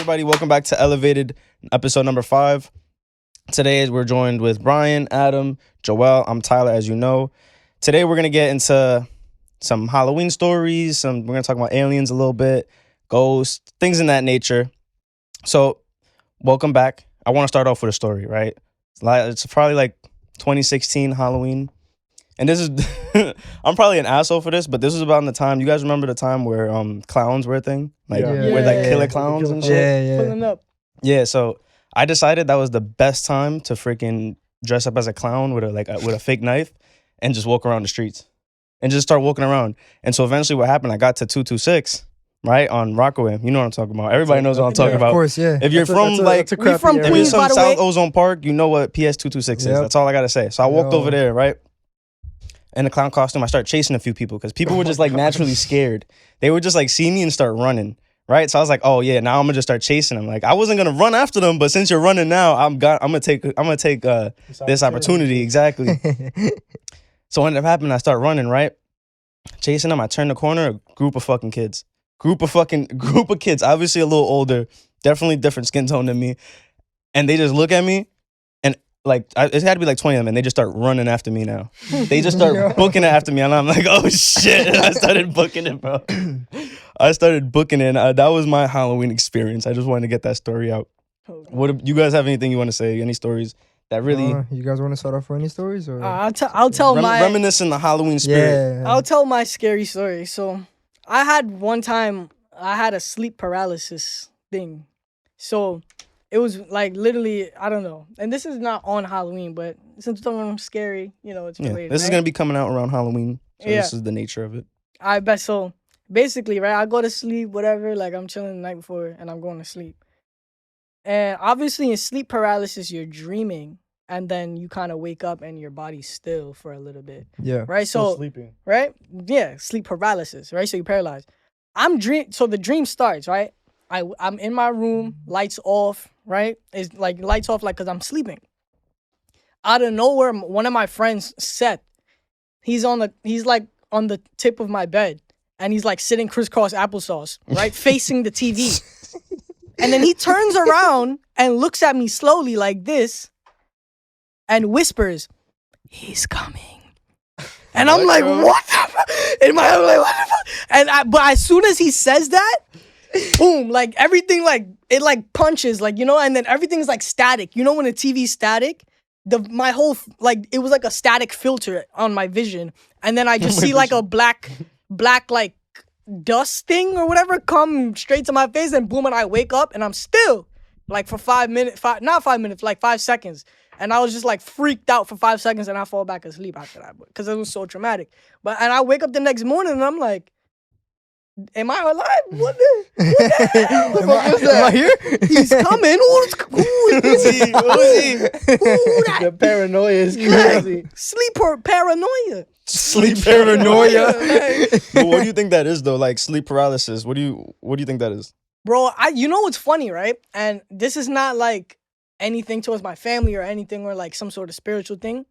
everybody? Welcome back to Elevated, episode number 5. Today we're joined with Brian, Adam, Joel. I'm Tyler, as you know. Today we're gonna get into some Halloween stories. We're gonna talk about aliens a little bit, ghosts, things in that nature. So, welcome back. I want to start off with a story, right? It's probably like 2016 Halloween. And this is, I'm probably an asshole for this, but this was about in the time, you guys remember the time where clowns were a thing? Like, where like killer clowns and shit? Pulling up. Yeah, so I decided that was the best time to freaking dress up as a clown with a fake knife and just walk around the streets. And just start walking around. And so eventually what happened, I got to 226, right, on Rockaway. You know what I'm talking about. Everybody knows what I'm talking about. Of course, yeah. If you're from Queens, by the way. South Ozone Park, you know what PS 226 is. That's all I got to say. So I walked over there, right? In a clown costume, I started chasing a few people because people were just like naturally scared. They would just like see me and start running, right? So I was like, oh yeah, now I'm gonna just start chasing them. Like I wasn't gonna run after them, but since you're running now, I'm gonna take this opportunity. Exactly. So what ended up happening, I start running, right? Chasing them, I turn the corner, a group of kids. Group of kids, obviously a little older, definitely different skin tone than me. And they just look at me. Like it had to be like 20 of them, and they just start running after me now. They just start booking it after me, and I'm like, oh shit! And I started booking it, bro. That was my Halloween experience. I just wanted to get that story out. What you guys have anything you want to say? Any stories that really? You guys want to start off with any stories, or I'll tell my reminiscing the Halloween spirit. Yeah. I'll tell my scary story. So I had one time I had a sleep paralysis thing. So it was like literally, I don't know. And this is not on Halloween, but since I'm scary, it's related. This is going to be coming out around Halloween. So this is the nature of it. I bet. So basically, right, I go to sleep, whatever, like I'm chilling the night before and I'm going to sleep. And obviously in sleep paralysis, you're dreaming and then you kind of wake up and your body's still for a little bit. Yeah. Right? Still sleeping. Right? Yeah, sleep paralysis, right? So you're paralyzed. So the dream starts, right? I'm in my room, lights off, right? It's like lights off, like, because I'm sleeping. Out of nowhere, one of my friends, Seth, he's like on the tip of my bed, and he's like sitting crisscross applesauce, right? Facing the TV. And then he turns around and looks at me slowly like this and whispers, "He's coming." And I'm like, what the fuck? In my head, I'm like, what the fuck? But as soon as he says that, boom, like everything, like it like punches, like, and then everything's like static. You know when a TV's static? My whole, like, it was like a static filter on my vision. And then I just see like a black like dust thing or whatever come straight to my face, and boom, and I wake up and I'm still like for 5 minutes, not 5 minutes, like 5 seconds. And I was just like freaked out for 5 seconds, and I fall back asleep after that because it was so traumatic. And I wake up the next morning and I'm like, am I alive? What the hell? Am I here? He's coming. Who is he? The paranoia is crazy. Sleep paranoia. Sleep paranoia. But what do you think that is though? Like sleep paralysis. What do you think that is? Bro, you know what's funny, right? And this is not like anything towards my family or anything, or like some sort of spiritual thing.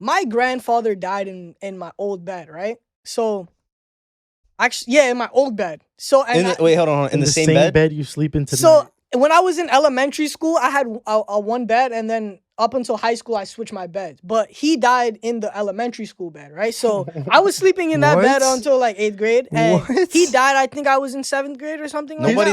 My grandfather died in my old bed, right? So actually, yeah, in my old bed. So wait, hold on. In the same bed you sleep in tonight. So when I was in elementary school, I had a one bed, and then up until high school, I switched my beds. But he died in the elementary school bed, right? So I was sleeping in that bed until like 8th grade, and he died. I think I was in 7th grade or something. Nobody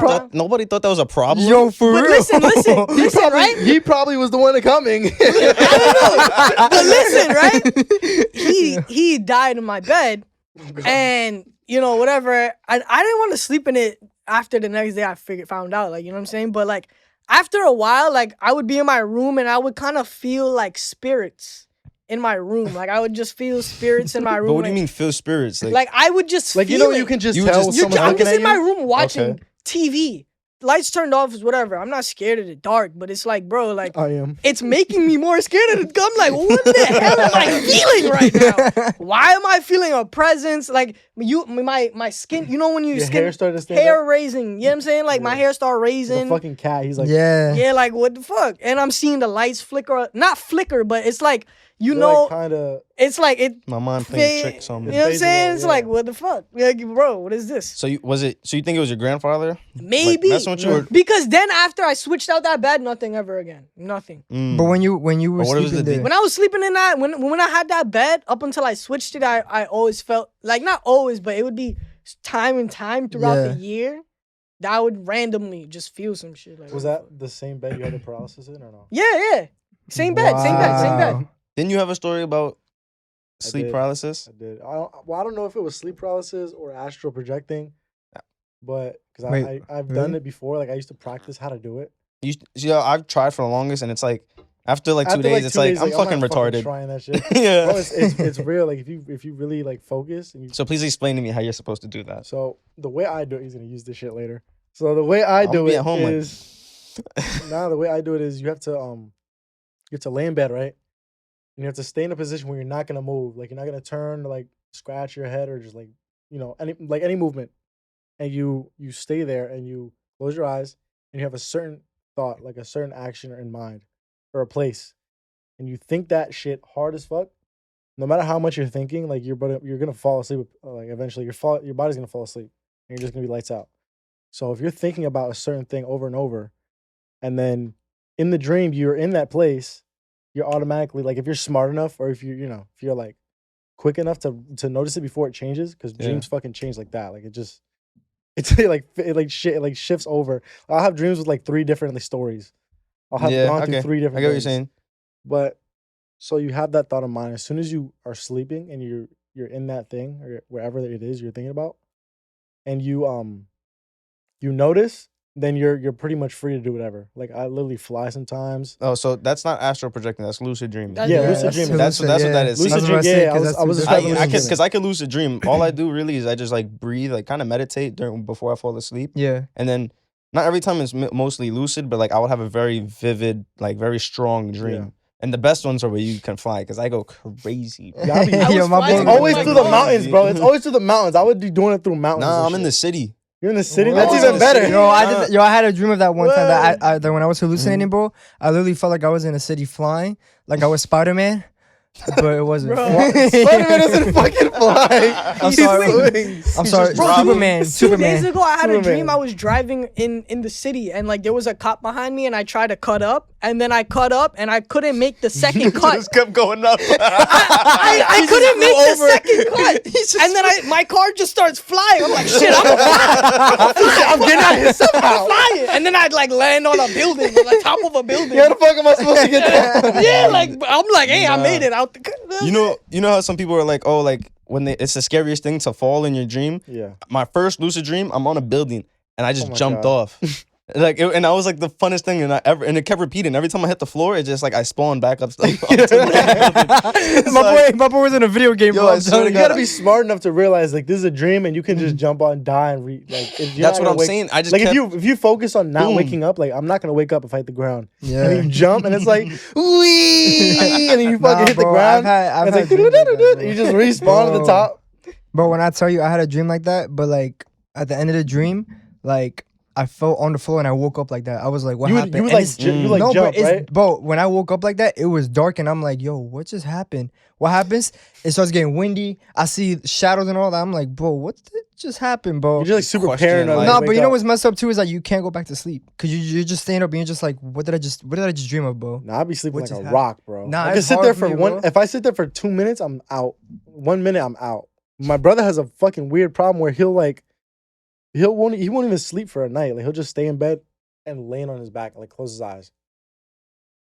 thought that was a problem. Yo, for real. Listen, right? He probably was the one coming. I don't know. But listen, right? He died in my bed, and whatever. I didn't want to sleep in it after the next day. I found out, like, you know what I'm saying? But like after a while, like I would be in my room and I would kind of feel like spirits in my room. Like I would just feel spirits in my room. But what do you mean feel spirits? Like I would just like, feel you can just tell. I'm just in my room watching TV. Lights turned off is whatever. I'm not scared of the dark, but it's like, bro, like I am. It's making me more scared of the. I'm like, what the hell am I feeling right now? Why am I feeling a presence? Like my skin. You know when your skin hair started to stand hair up? raising. You know what I'm saying? Like my hair started raising. The fucking cat. He's like, yeah, like what the fuck? And I'm seeing the lights flicker, not flicker, but it's like you know, kind of. it's like it. My mind playing fa- tricks on You me. know what I'm saying? It's Yeah. like, what the fuck? Like, bro, what is this? So was it? So you think it was your grandfather? Maybe. messing with you, or- Because then after I switched out that bed, nothing ever again. Nothing. But when you were Or what was sleeping the there, When I was sleeping in that, when I had that bed, up until I switched it, I always felt like, not always, but it would be time and time throughout Yeah. the year that I would randomly just feel some shit. Like, Was what the that fuck? the same bed you had the paralysis in, or no? Yeah. Same bed, same bed. Wow. Didn't you have a story about I sleep did. paralysis? I did. I don't know if it was sleep paralysis or astral projecting, but because Wait, I've done really? it before. Like I used to practice how to do it. I've tried for the longest, and it's like after like 2 After, days, it's 2 like days, I'm not fucking retarded. trying that shit. Yeah. Bro, it's real. Like if you really like focus and you. So please explain to me how you're supposed to do that. So the way I do it, he's gonna use this shit later. So the way I I'll do be it at home, like- is the way I do it is you have to lay in bed, right? And you have to stay in a position where you're not gonna move. Like you're not gonna turn, like scratch your head or just like any movement. And you stay there and you close your eyes and you have a certain thought, like a certain action in mind or a place. And you think that shit hard as fuck. No matter how much you're thinking, like you're gonna fall asleep. Like eventually, your body's gonna fall asleep, and you're just gonna be lights out. So if you're thinking about a certain thing over and over, and then in the dream you're in that place, you're automatically like if you're smart enough or if if you're like quick enough to notice it before it changes, because Yeah. dreams fucking change like that. Like it shifts over. I'll have dreams with like 3 different like stories. I'll have gone through 3 different. I get what you're things. saying. But so you have that thought of mind as soon as you are sleeping and you're in that thing or wherever it is you're thinking about, and you notice, then you're pretty much free to do whatever. Like I literally fly sometimes. Oh, so that's not astral projecting. That's lucid dreaming. That's- Yeah, Yeah, lucid dreaming. That's what that is. Lucid That's what dream, I said, yeah, 'cause I that's was two describing different I lucid can things. because I can lucid dream. All I do really is I just like breathe, like kind of meditate before I fall asleep, yeah, and then not every time is mostly lucid, but like I would have a very vivid, like very strong dream. Yeah. And the best ones are where you can fly because I go crazy. Bro. Yeah, I be- I Yo, was my flying boy- It's always Oh my through the God. mountains, bro. It's always through the mountains. I would be doing it through mountains. Nah, and I'm in the shit. city. You're in the city. Whoa. That's Oh, even the better. city. Yo, I had a dream of that one time that that when I was hallucinating, Mm-hmm. bro. I literally felt like I was in a city flying, like I was Spider-Man, but it wasn't. Bro. Spider-Man doesn't fucking fly. I'm He sorry. swings. I'm He's sorry, just Bro, dropping. Superman. 2 days Superman. ago, I had a dream Superman. I was driving in the city, and like there was a cop behind me, and I tried to cut up, and then I cut up, and I couldn't make the second cut. Just kept going up. I couldn't make the second cut, and then my car just starts flying. I'm like, shit, I'm getting out of here somehow. flying, and then I'd like land on a building, on the top of a building. How the fuck am I supposed to get there? Yeah, like I'm like, hey, I made it out. You know how some people are like, oh, like when it's the scariest thing to fall in your dream. Yeah. My first lucid dream, I'm on a building and I just Oh my jumped God. off. And that was like the funnest thing, and it kept repeating. Every time I hit the floor, it just like I spawned back up. my boy was in a video game, Yo, bro. I I'm swear telling to You you. God. gotta be smart enough to realize like this is a dream and you can just jump on, die, and like. If you're That's not what gonna I'm wake- saying. I just like kept, if you focus on not Boom. waking up, like I'm not gonna wake up if I hit the ground. Yeah. And you jump and it's like wee, and then you fucking Nah, hit the bro, ground. I've and had it's dreams like that, like bro. you just respawn at the Bro. top. But when I tell you I had a dream like that, but like at the end of the dream, like I fell on the floor and I woke up like that. I was like, what You would happened? you would And like it's- you like no, jump, but right? bro, when I woke up like that, it was dark and I'm like, yo, what just happened? What happens? It starts getting windy. I see shadows and all that. I'm like, bro, what just happened, bro? You're just like super Question, paranoid. like- when Nah, you but wake you know up. what's messed up too is like you can't go back to sleep because you're just staying up and you're just like, what did I just dream of, bro? Nah, I'd be sleeping What like just a happened? rock, bro. Nah, I could it's sit hard there for for me, one. bro. If I sit there for 2 minutes, I'm out. 1 minute, I'm out. My brother has a fucking weird problem where he won't even sleep for a night. Like he'll just stay in bed and laying on his back, like close his eyes,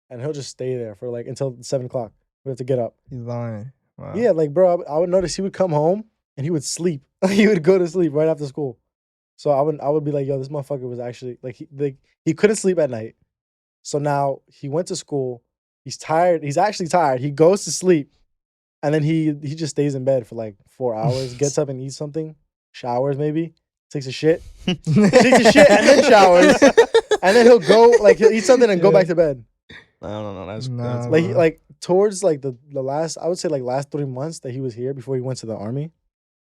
and he'll just stay there for like until 7 o'clock. We have to get up. You lying? Wow. Yeah, like bro, I would notice he would come home and he would sleep. He would go to sleep right after school. So I would be like, yo, this motherfucker was actually like he couldn't sleep at night. So now he went to school. He's tired. He's actually tired. He goes to sleep, and then he just stays in bed for like 4 hours. Gets up and eats something, showers maybe, takes a shit, takes a shit and then showers, and then he'll eat something and go back to bed. I don't know. That's Nah, Like bro. like towards like the last, I would say like last 3 months that he was here before he went to the army,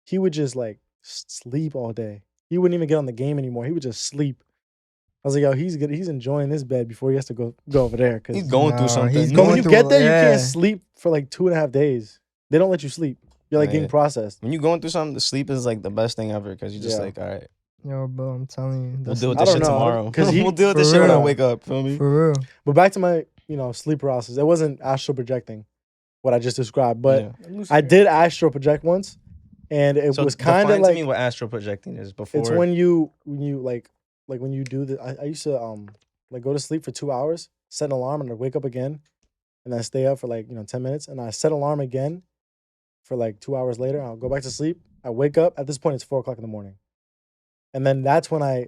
he would just like sleep all day. He wouldn't even get on the game anymore. He would just sleep. I was like, yo, he's good. He's enjoying this bed before he has to go over there. Cause He's going through No, something. he's but going when you through get a- there, you yeah. can't sleep for like 2.5 days. They don't let you sleep. You're like Yeah. getting processed. When you going through something, the sleep is like the best thing ever because you're just Yeah. like, all right, Yo, bro, I'm telling you. we'll that's- deal with I this don't shit know, tomorrow. 'cause he- we'll deal with for this shit when I real. wake up. Feel me? For real. But back to my, sleep paralysis. It wasn't astral projecting, what I just described. But Yeah. I did astral project once, and it So was kind of define to like me what astral projecting is before. it's when you like when you do the. I used to like go to sleep for 2 hours, set an alarm, and I wake up again, and I stay up for like 10 minutes, and I set alarm again for like 2 hours later. I'll go back to sleep. I wake up. At this point, it's 4 o'clock in the morning, and then that's when I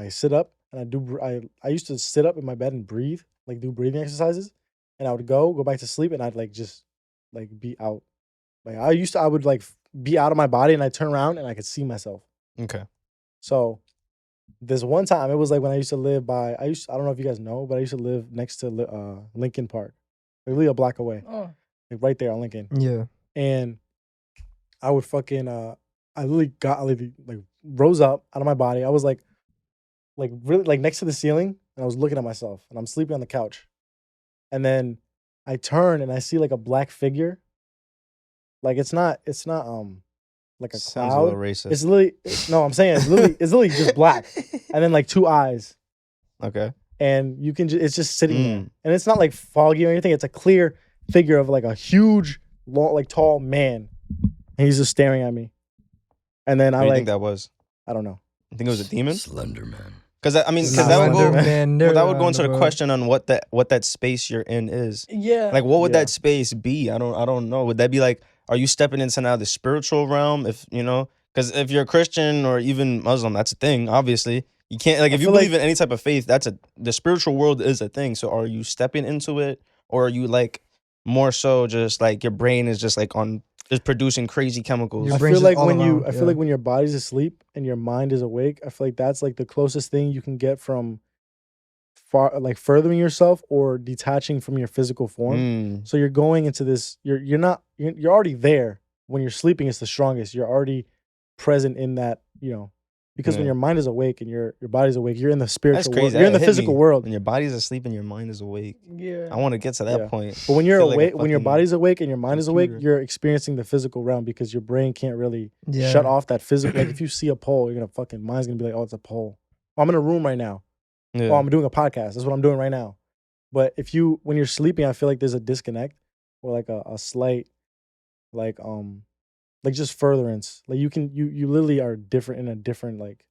sit up and I do. I used to sit up in my bed and breathe, like do breathing exercises, and I would go back to sleep, and I'd like just like be out. Like I would like be out of my body, and I turn around and I could see myself. okay. So this one time, it was like when I used to live by. I don't know if you guys know, but I used to live next to Lincoln Park, like literally a block away, Oh, like right there on Lincoln. Yeah. And I would fucking I literally like rose up out of my body. I was like really like next to the ceiling, and I was looking at myself, and I'm sleeping on the couch. And then I turn and I see like a black figure. Like it's not like a Sounds a cloud. little racist. It's literally no, I'm saying it's literally just black, and then like 2 eyes, okay. and you can it's just sitting there, Mm. and it's not like foggy or anything. It's a clear figure of like a huge, long, like tall man, and he's just staring at me. And then What I do you like think that was? I don't know. You think it was a demon? Slender Man. Because I mean, because Nah, that would go. Slender Man, Well, that would go they're into the on question on what that space you're in is. yeah. Like, what would Yeah. that space be? I don't know. Would that be like, are you stepping into now the spiritual realm? If because if you're a Christian or even Muslim, that's a thing. Obviously, you can't like I if you feel believe like- in any type of faith, the spiritual world is a thing. So, are you stepping into it, or are you like more so just like your brain is just like just producing crazy chemicals? Your I brain's feel just like all when around, I feel yeah. like when your body's asleep and your mind is awake, I feel like that's like the closest thing you can get from furthering yourself or detaching from your physical form. Mm. So you're going into this. You're already there. When you're sleeping, it's the strongest. You're already present in that. Because when Yeah. your mind is awake and your body's awake, you're in the That's spiritual world. crazy. You're in That the hit physical me. world. When your body's asleep and your mind is awake. Yeah. I want to get to that Yeah. point. But when you're Feel like a awake, when your fucking body's awake and your mind is awake, computer. you're experiencing the physical realm because your brain can't really Yeah. shut off that physical. Like if you see a pole, you're gonna mind's gonna be like, oh, it's a pole. Oh, I'm in a room right now. Yeah. Oh, I'm doing a podcast. That's what I'm doing right now. But when you're sleeping, I feel like there's a disconnect or like a slight, like just furtherance. Like you literally are different in a different like.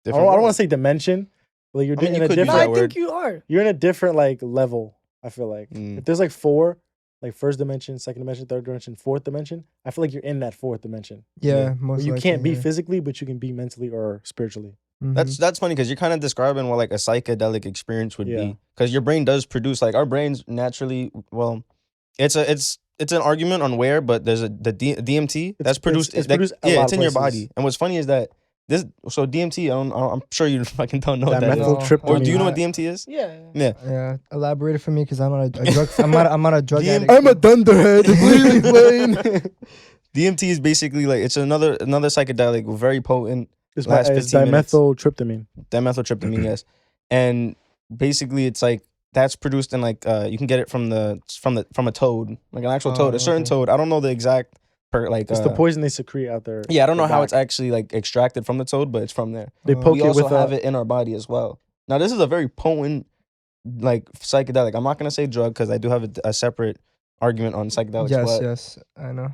I don't want to say dimension. Like you're I mean, in you a could use No, different. I that think word. you are. You're in a different like level. I feel like Mm. if there's like 4, like first dimension, second dimension, third dimension, fourth dimension, I feel like you're in that fourth dimension. Yeah, Yeah. most Where you likely, can't be yeah. physically, but you can be mentally or spiritually. Mhm. That's funny because you're kind of describing what like a psychedelic experience would Yeah. be. Because your brain does produce like our brains naturally. Well, it's an argument on where, but there's DMT that's produced. it's that- produced a yeah, lot it's of in your places. body. And what's funny is that DMT. I'm sure you fucking don't know what that is. No, Dimethyltryptamine. Or do you know I- what DMT is? Yeah. Yeah. Yeah, elaborate it for me because I'm not a drug. I'm not a drug DM addict. I'm a dunderhead. Really plain. DMT is basically like it's another psychedelic, very potent. It's Last it's 15 minutes. dimethyltryptamine. Dimethyltryptamine, yes. And basically, it's like that's produced in like you can get it from a toad, like an actual toad, a certain okay. toad. I don't know the exact It's the poison they secrete out there. Yeah, I don't know how back. it's actually like extracted from the toad, but it's from there. They Oh. poke We it also with have a. it in our body as well. Now, this is a very potent, like psychedelic. I'm not gonna say drug because I do have a separate argument on psychedelics. Yes, but yes, I know.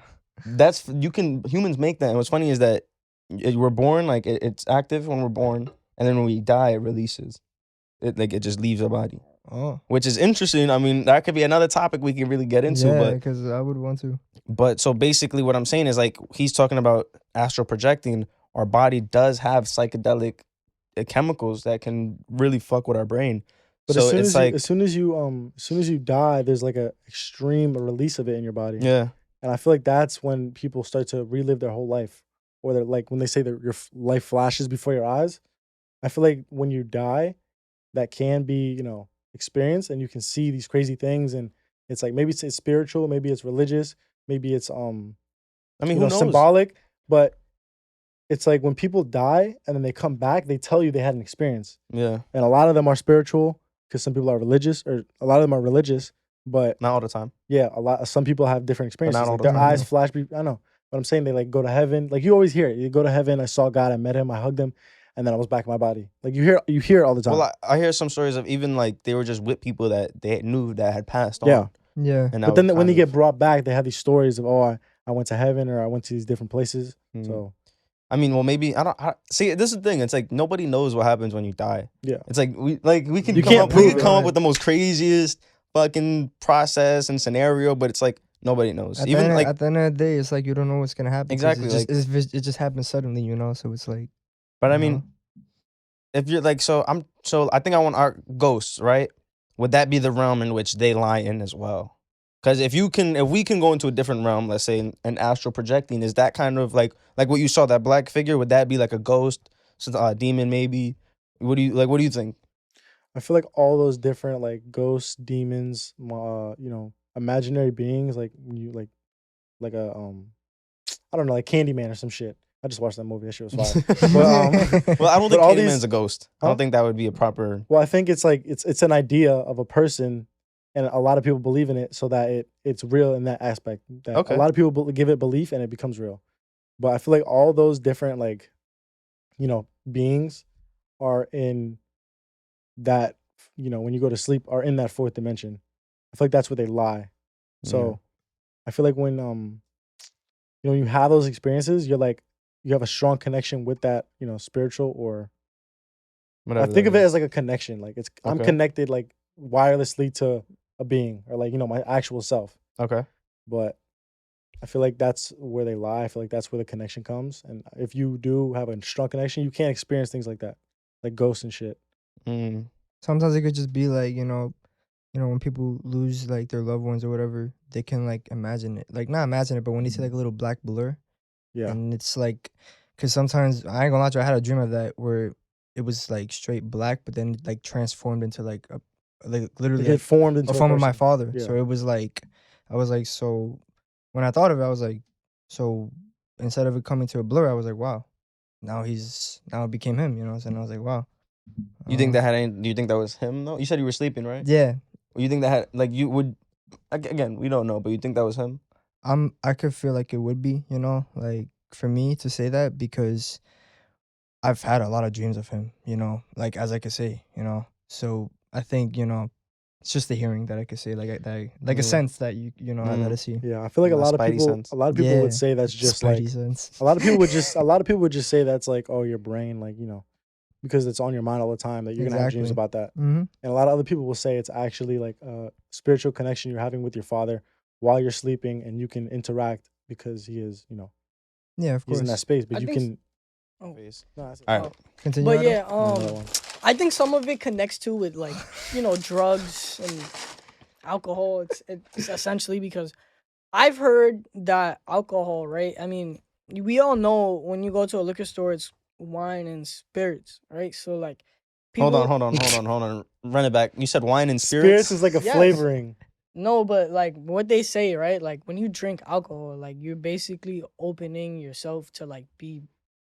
humans make that. And what's funny is that we're born like it's active when we're born, and then when we die, it releases. It just leaves our body, Oh, which is interesting. I mean, that could be another topic we can really get into, yeah, but because I would want to. But so basically, what I'm saying is like he's talking about astral projecting. Our body does have psychedelic chemicals that can really fuck with our brain. But so as it's like, soon as you die, there's like a extreme release of it in your body. yeah, And I feel like that's when people start to relive their whole life, or they're like when they say that your life flashes before your eyes. I feel like when you die, that can be experienced, and you can see these crazy things, and it's like maybe it's spiritual, maybe it's religious, maybe it's I mean, who knows? symbolic, but it's like when people die and then they come back, they tell you they had an experience. Yeah, And a lot of them are spiritual because some people are religious, or a lot of them are religious. But not all the time. yeah, some people have different experiences. all Like the their time, eyes yeah. flash. I know, but I'm saying they like go to heaven. Like you always hear it. You go to heaven. I saw God. I met him. I hugged him, and then I was back in my body. Like you hear it all the time. Well, I hear some stories of even like they were just with people that they knew that had passed on. Yeah. Yeah. And that but then would when they kind get of- brought back, they have these stories of I went to heaven or I went to these different places. Mhm. So I mean, well, maybe see. This is the thing. It's like nobody knows what happens when you die. yeah, It's like we can You come can't up, we prove can it, come up right? with the most craziest fucking process and scenario, but it's like nobody knows. At, Even the end, like, at the end of the day, it's like you don't know what's gonna happen. 'cause Exactly, It just happens suddenly, you know. So it's like. but I you mean, know? if you're like, so I think I want our ghosts, right? Would that be the realm in which they lie in as well? Because if we can go into a different realm, let's say an astral projecting, is that kind of like what you saw, that black figure? Would that be like a ghost, demon maybe? What do you think? I feel like all those different like ghosts, demons, imaginary beings, like when you like a I don't know, like Candyman or some shit. I just watched that movie. That shit was fire. But, Well, I don't but think all Candyman's these- a ghost. I Huh? don't think that would be a proper. Well, I think it's like it's an idea of a person, and a lot of people believe in it, so that it's real in that aspect. That Okay. a lot of people give it belief, and it becomes real. But I feel like all those different like, beings are in that. When you go to sleep, are in that fourth dimension. I feel like that's where they lie. So, I feel like when you have those experiences, you're like you have a strong connection with that spiritual or. I think of it as like a connection. Like I'm Okay. connected like wirelessly to a being or like my actual self. Okay. But I feel like that's where they lie. I feel like that's where the connection comes. And if you do have a strong connection, you can't experience things like that, like ghosts and shit. Mm. Sometimes it could just be like when people lose like their loved ones or whatever, they can like imagine it, like not imagine it, but when they see like a little black blur, Yeah, and it's like, cause sometimes I ain't gonna lie to you, I had a dream of that where it was like straight black, but then like transformed into like literally they get like, formed into a form of my person. father. Yeah. So it was like, I was like, so when I thought of it, I was like, so instead of it coming to a blur, I was like, wow, now it became him, and I was like, wow. You think that had any? Do you think that was him though? You said you were sleeping, right? Yeah, You think that had like you would? Again, we don't know, but you think that was him? I could feel like it would be, like for me to say that because I've had a lot of dreams of him, like as I could say, So I think, it's just the hearing that I could say, like a Mhm. sense that that I see. Yeah, I feel like a My lot of spidey people. sense. A lot of people Yeah. would say that's just Spidey like sense. a lot of people would just say that's like, oh, your brain, like because it's on your mind all the time that you're gonna have dreams Exactly. about that. Mm-hmm. And a lot of other people will say it's actually like a spiritual connection you're having with your father while you're sleeping, and you can interact because he is, Yeah, of he's course. in that space. But I you think can. Oh. Face. No, that's it. All right. Continue. But Adam. yeah, Another one. I think some of it connects to with like drugs and alcohol. It's essentially because I've heard that alcohol, right? I mean, we all know when you go to a liquor store, it's wine and spirits, right? So like, Hold on. Run it back. You said wine and Spirits spirits. is like a Yes. flavoring. No, but like what they say, right? Like when you drink alcohol, like you're basically opening yourself to like be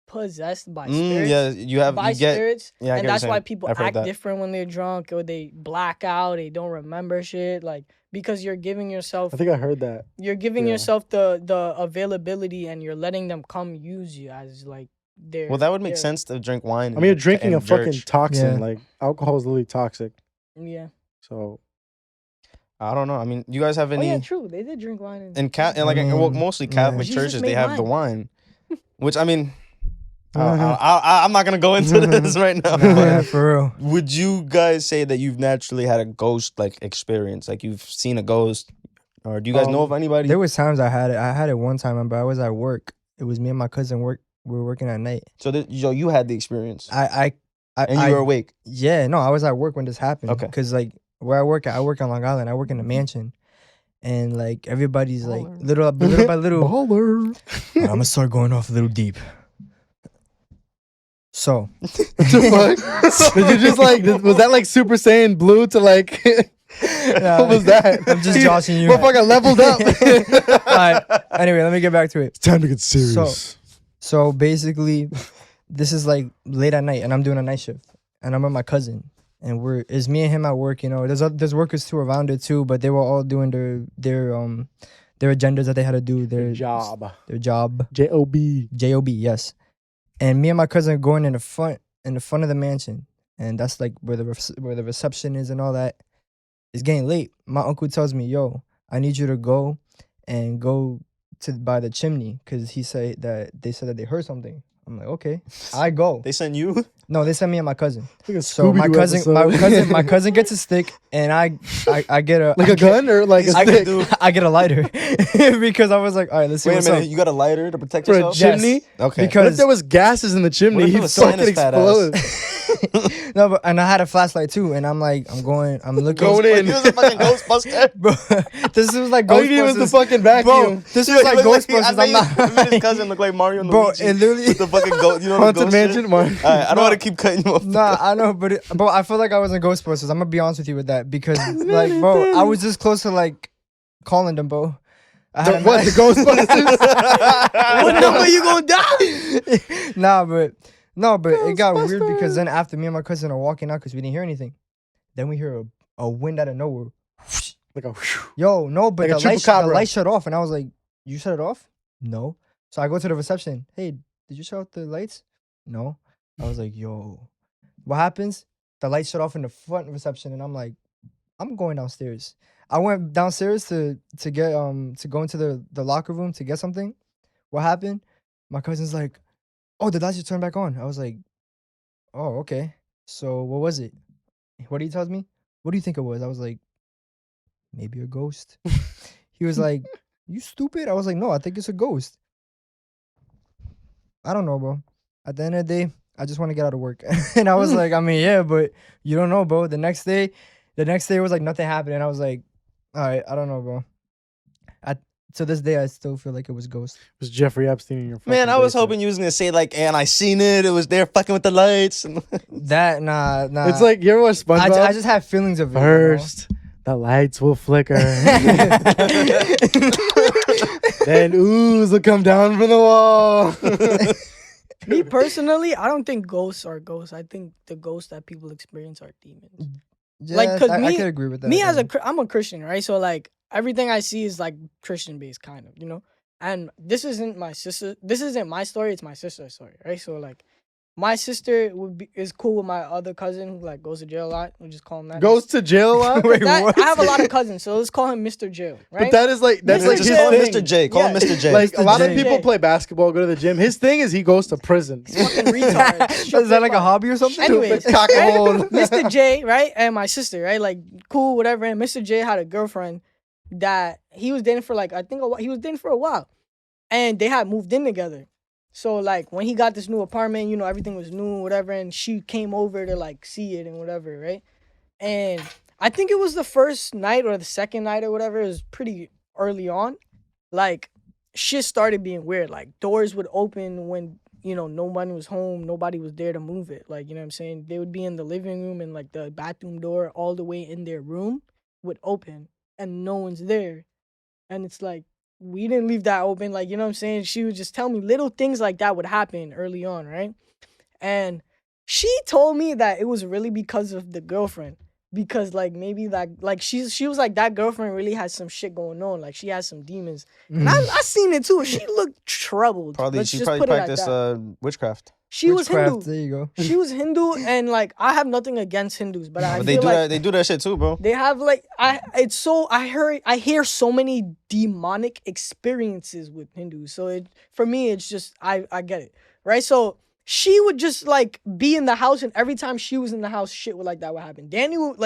possessed by spirits. Yeah, you get. Spirits, yeah, I get and what that's you're why saying. people I've heard act that. different when they're drunk, or they black out, they don't remember shit, like because you're giving yourself I think I heard that. you're giving yeah. yourself the availability, and you're letting them come use you as like their. Well, that would make their- sense to drink wine. I mean, you're and- drinking and a fucking church. toxin. Yeah. Like alcohol is literally toxic. Yeah. So I don't know. I mean, you guys have Oh any? yeah, true. They did drink wine. And And like I well, mean, mostly yeah. Catholic Jesus churches, made they have the wine. wine, which I mean, Uh-huh. I'm not gonna go into this right now. Nah, yeah, But for real. would you guys say that you've naturally had a ghost like experience, like you've seen a ghost, or do you guys know of anybody? There was times I had it. I had it one time, but I was at work. It was me and my cousin we were working at night. So you had the experience, I and you were awake. Yeah, no, I was at work when this happened. Okay. Cause like where I work on Long Island. I work in a mansion, and like everybody's like Baller. little by little. baller. I'm gonna start going off a little deep. So Fuck? Did you just like was that like Super Saiyan Blue to like Nah, what was that? I'm just joshing you. Motherfucker leveled up. Alright, anyway, let me get back to it. It's time to get serious. So basically, this is like late at night, and I'm doing a night shift, and I'm with my cousin, and it's me and him at work. You know, there's workers too around it too, but they were all doing their agendas that they had to do. Their job. Job, yes. And me and my cousin are going in the front of the mansion, and that's like where the reception is and all that. It's getting late. My uncle tells me, "Yo, I need you to go by the chimney," because they said that they heard something. I'm like, okay. I go. They sent you? No, they sent me and my cousin. Like a So my Scooby-Doo cousin, episode. my cousin gets a stick, and I get a like a gun or like a I stick could do I get a lighter because I was like, all right, let's see Wait a what's minute, up. you got a lighter to protect for a yourself? chimney. Okay. Because- What if there was gases in the What chimney? if it He'd was fucking Santa's fat ass? explode. No, but and I had a flashlight too, and I'm looking. Going in. He was a fucking Ghostbuster. Bro, this was like All you need was the Ghostbusters. fucking vacuum. Bro, this was like I Ghostbusters. I'm made not. his cousin look like Mario and Bro, Luigi. it literally. With the fucking ghost, you know, the Haunted ghost Mansion, shit? Mark. All right, I don't want to keep cutting you off. Nah, I know, but I feel like I was in Ghostbusters. I'm gonna be honest with you with that because, like, bro, I was just close to like calling them, bro. I had a What, the Ghostbusters? What number you gonna die? Nah, but it got weird because then after me and my cousin are walking out because we didn't hear anything, then we hear a wind out of nowhere. Like a Yo, no, but Like a the chupacabra. light shut off, and I was like, "You shut it off?" No. So I go to the reception. Hey, did you shut off the lights? No. I was like, "Yo, what happens?" The lights shut off in the front reception, and I'm like, "I'm going downstairs." I went downstairs to go into the locker room to get something. What happened? My cousin's like, "Oh, the lights just turned back on." I was like, "Oh, okay." So what was it? What he tells me? What do you think it was? I was like, maybe a ghost. He was like, "You stupid." I was like, "No, I think it's a ghost." I don't know, bro. At the end of the day, I just want to get out of work. And I was like, I mean, yeah, but you don't know, bro. The next day it was like nothing happened. And I was like, all right, I don't know, bro. To this day, I still feel like it was ghost. was Jeffrey Epstein in your fucking Man, I was basement. hoping you was gonna say like, and I seen it. It was there fucking with the lights. That, nah. It's like, you ever watch SpongeBob? I just have feelings of it. First, the lights will flicker. Then ooze will come down from the wall. Me personally, I don't think ghosts are ghosts. I think the ghosts that people experience are demons. Yeah, Like, 'cause I me- could agree with that. Me yeah. I'm a Christian, right? So like everything I see is like Christian based, kind of, you know. And this isn't my sister. This isn't my story. It's my sister's story, right? So like, my sister is cool with my other cousin who like goes to jail a lot. We just call him that. Goes to jail a lot? Wait, That- what? I have a lot of cousins, so let's call him Mr. Jail, right? But that is like, that's Mr. like Just his call him thing. Mr. J. Call him Yeah. Mr. J. Like, a Mr. lot of J. people play basketball, go to the gym. His thing is he goes to prison. Fucking retard. Is that like a hobby or something? Anyways, Stupid cockahole. Mr. J, right, and my sister, right, like cool, whatever. And Mr. J had a girlfriend that he was dating for like he was dating for a while, and they had moved in together. So like when he got this new apartment, you know, everything was new, whatever, and she came over to like see it and whatever, right? And I think it was the first night or the second night or whatever. It was pretty early on. Like shit started being weird. Like doors would open when, you know, nobody was home, nobody was there to move it. Like, you know what I'm saying? They would be in the living room and like the bathroom door all the way in their room would open and no one's there. And it's like, we didn't leave that open. Like, you know what I'm saying? She would just tell me little things like that would happen early on, right? And she told me that it was really because of the girlfriend. Because like maybe that like she was like that girlfriend really has some shit going on. Like she has some demons. And I seen it too. She looked troubled. Probably Let's she just probably put it like practiced that. witchcraft. She was Witchcraft, Hindu. there you go. She was Hindu, and like I have nothing against Hindus, but I But they feel do like that. They do that shit too, bro. they have like I hear so many demonic experiences with Hindus. So it for me it's just I get it. Right? So she would just like be in the house, and every time she was in the house, shit would like that would happen. Daniel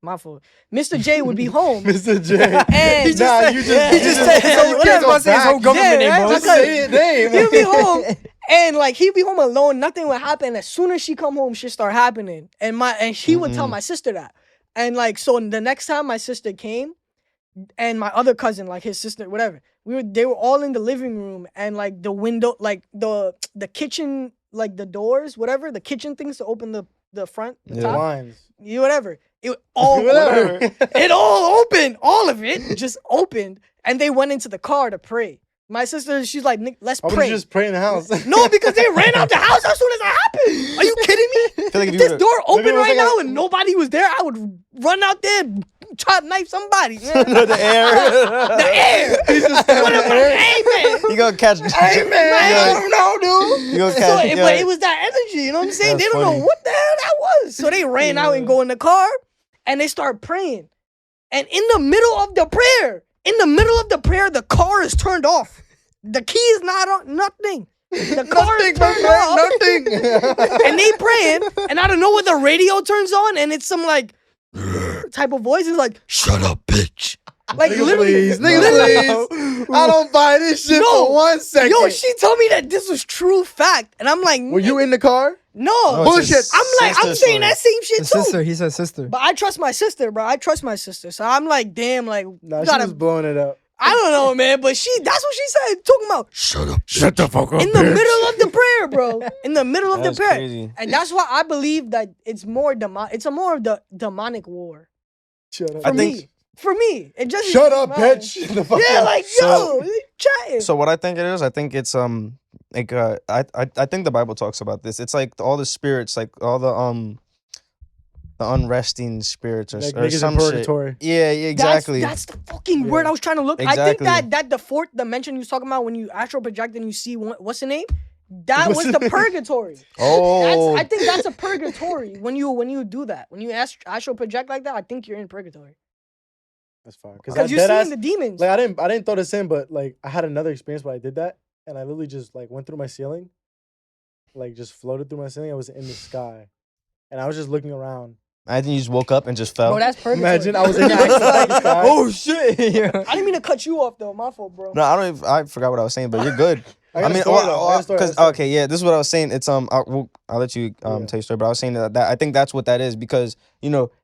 my fault. Mr. J would be home. Mr. J. And He just said- he just said his whole- He was about to say his whole government name, bro. Just say it name. He'll be home, and like he'd be home alone. Nothing would happen. As soon as she come home, shit start happening. And she would tell my sister that. And like so, the next time my sister came, and my other cousin, like his sister, whatever, they were all in the living room, and like the window, like the kitchen, like the doors, whatever, the kitchen things to open the front, the top, Lines. whatever. It all Whatever. it all opened, all of it just opened, and they went into the car to pray. My sister, she's like, "Nick, let's Why would pray." you just pray in the house? No, because they ran out the house as soon as that happened. Are you kidding me? I feel like If if you this were door open it was right like now a- and nobody was there, I would run out there and try to knife somebody. Man. the air, The air. What am I? you gonna catch. Hey, man. I don't know, dude. You gonna So, catch. but it was that energy, you know what I'm saying? That's They don't funny. know what the hell that was. So they ran out and go in the car and they start praying. And in the middle of the prayer, the car is turned off. The key is not on, nothing. The car is turned off. Nothing. And they praying, and out of nowhere the radio turns on, and it's some like type of voice. It's like, Shut up, bitch. like Nigga, literally, please, nigga, literally. please. I don't buy this shit No. for 1 second. Yo, she told me that this was true fact, and I'm like, Were you in the car? no, Oh, it's bullshit. his I'm like, I'm sister's saying story. that same shit His too. sister. He said sister. But I trust my sister, bro. I trust my sister. So I'm like, damn, like, Nah, you she gotta, was blowing it up. I don't know, man. But that's what she said. Talking about Shut up. Shut the fuck up. in the middle of the prayer, bro. In the middle of That's the prayer. crazy. And that's why I believe that it's more it's a more of the demonic war. Shut up. For I think- me. For me. It just Shut up, man. bitch. The fuck Yeah, up. like, So- yo, chatting. So what I think it is, I think it's like I think the Bible talks about this. It's like all the spirits, like all the unresting spirits or, Like or niggas in some shit. purgatory. Yeah, exactly. That's the fucking Yeah. word I was trying to look. Exactly. I think that the fourth dimension you was talking about when you astral project and you see what's the name? That What's was the the name? purgatory. oh, I think that's a purgatory when you do that. When you astral project like that, I think you're in purgatory. That's fine. Because you're seeing the demons. Like I didn't throw this in, but like I had another experience where I did that, and I literally just like went through my ceiling, like just floated through my ceiling. I was in the sky, and I was just looking around. I think you just woke up and just fell. Bro, that's purgatory. Imagine I was in the actual sky. Oh shit! Yeah. I didn't mean to cut you off though. My fault, bro. No, I don't. Even, I forgot what I was saying, but you're good. I got a story, though. I got a story, I got a story. okay, yeah, this is what I was saying. It's I'll let you Yeah. tell your story, but I was saying that I think that's what that is because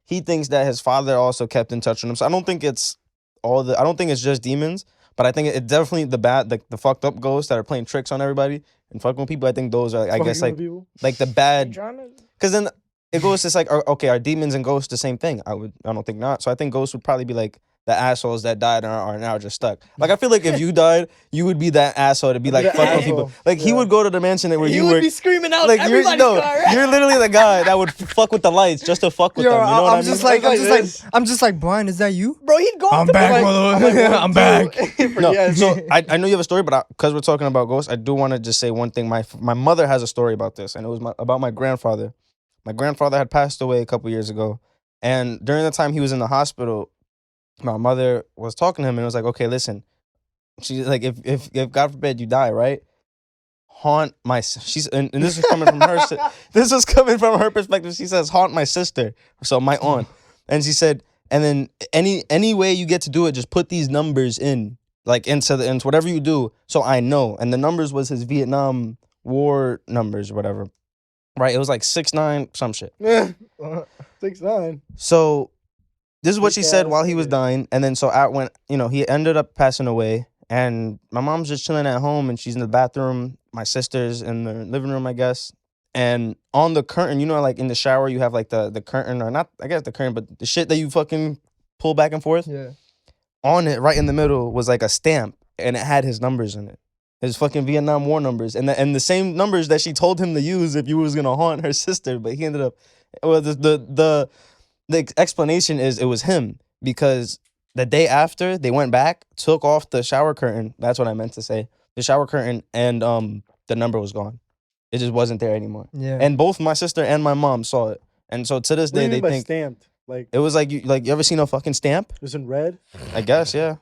he thinks that his father also kept in touch with him. So I don't think it's I don't think it's just demons, but I think it definitely the fucked up ghosts that are playing tricks on everybody and fucking with people. I think those are I guess Fucking people. like the bad Drama? because then it goes just like okay, are demons and ghosts the same thing? I don't think not. So I think ghosts would probably be like the assholes that died and are now just stuck. Like I feel like if you died, you would be that asshole to be like I'd be fucking the with people. asshole. Like he Yeah. would go to the mansion where you would were. be screaming out Like you're everybody's car. Right? you're literally the guy that would fuck with the lights just to fuck with Yo, them. You know what I I'm mean? just like, Like I'm just like, Brian, is that you? Bro, he'd go I'm up to back, me like, mother. I'm back. No, Yes. so I know you have a story, but because we're talking about ghosts, I do want to just say one thing. My mother has a story about this, and it was about my grandfather. My grandfather had passed away a couple years ago, and during the time he was in the hospital, my mother was talking to him and was like, "Okay, listen, she's like, if God forbid you die, right? Haunt my she's and this is coming from her. This is coming from her perspective. She says, haunt my sister, so my aunt, and she said, and then any way you get to do it, just put these numbers in, like into whatever you do, so I know. And the numbers was his Vietnam War numbers or whatever, right? It was like 6'9", some shit. 6'9". So this is what she Big said ass while he was nigga. dying, and then so when he ended up passing away, and my mom's just chilling at home, and she's in the bathroom. My sister's in the living room, I guess. And on the curtain, like in the shower, you have like the curtain, or not, I guess the curtain, but the shit that you fucking pull back and forth. Yeah. On it, right in the middle, was like a stamp, and it had his numbers in it, his fucking Vietnam War numbers, and the same numbers that she told him to use if he was gonna haunt her sister. But he ended up, well, the explanation is it was him because the day after they went back, took off the shower curtain. That's what I meant to say. The shower curtain, and the number was gone. It just wasn't there anymore. Yeah. And both my sister and my mom saw it. And so to this What do day, you they mean by think stamped? Like it was like you ever seen a fucking stamp? it was in red. I guess, yeah.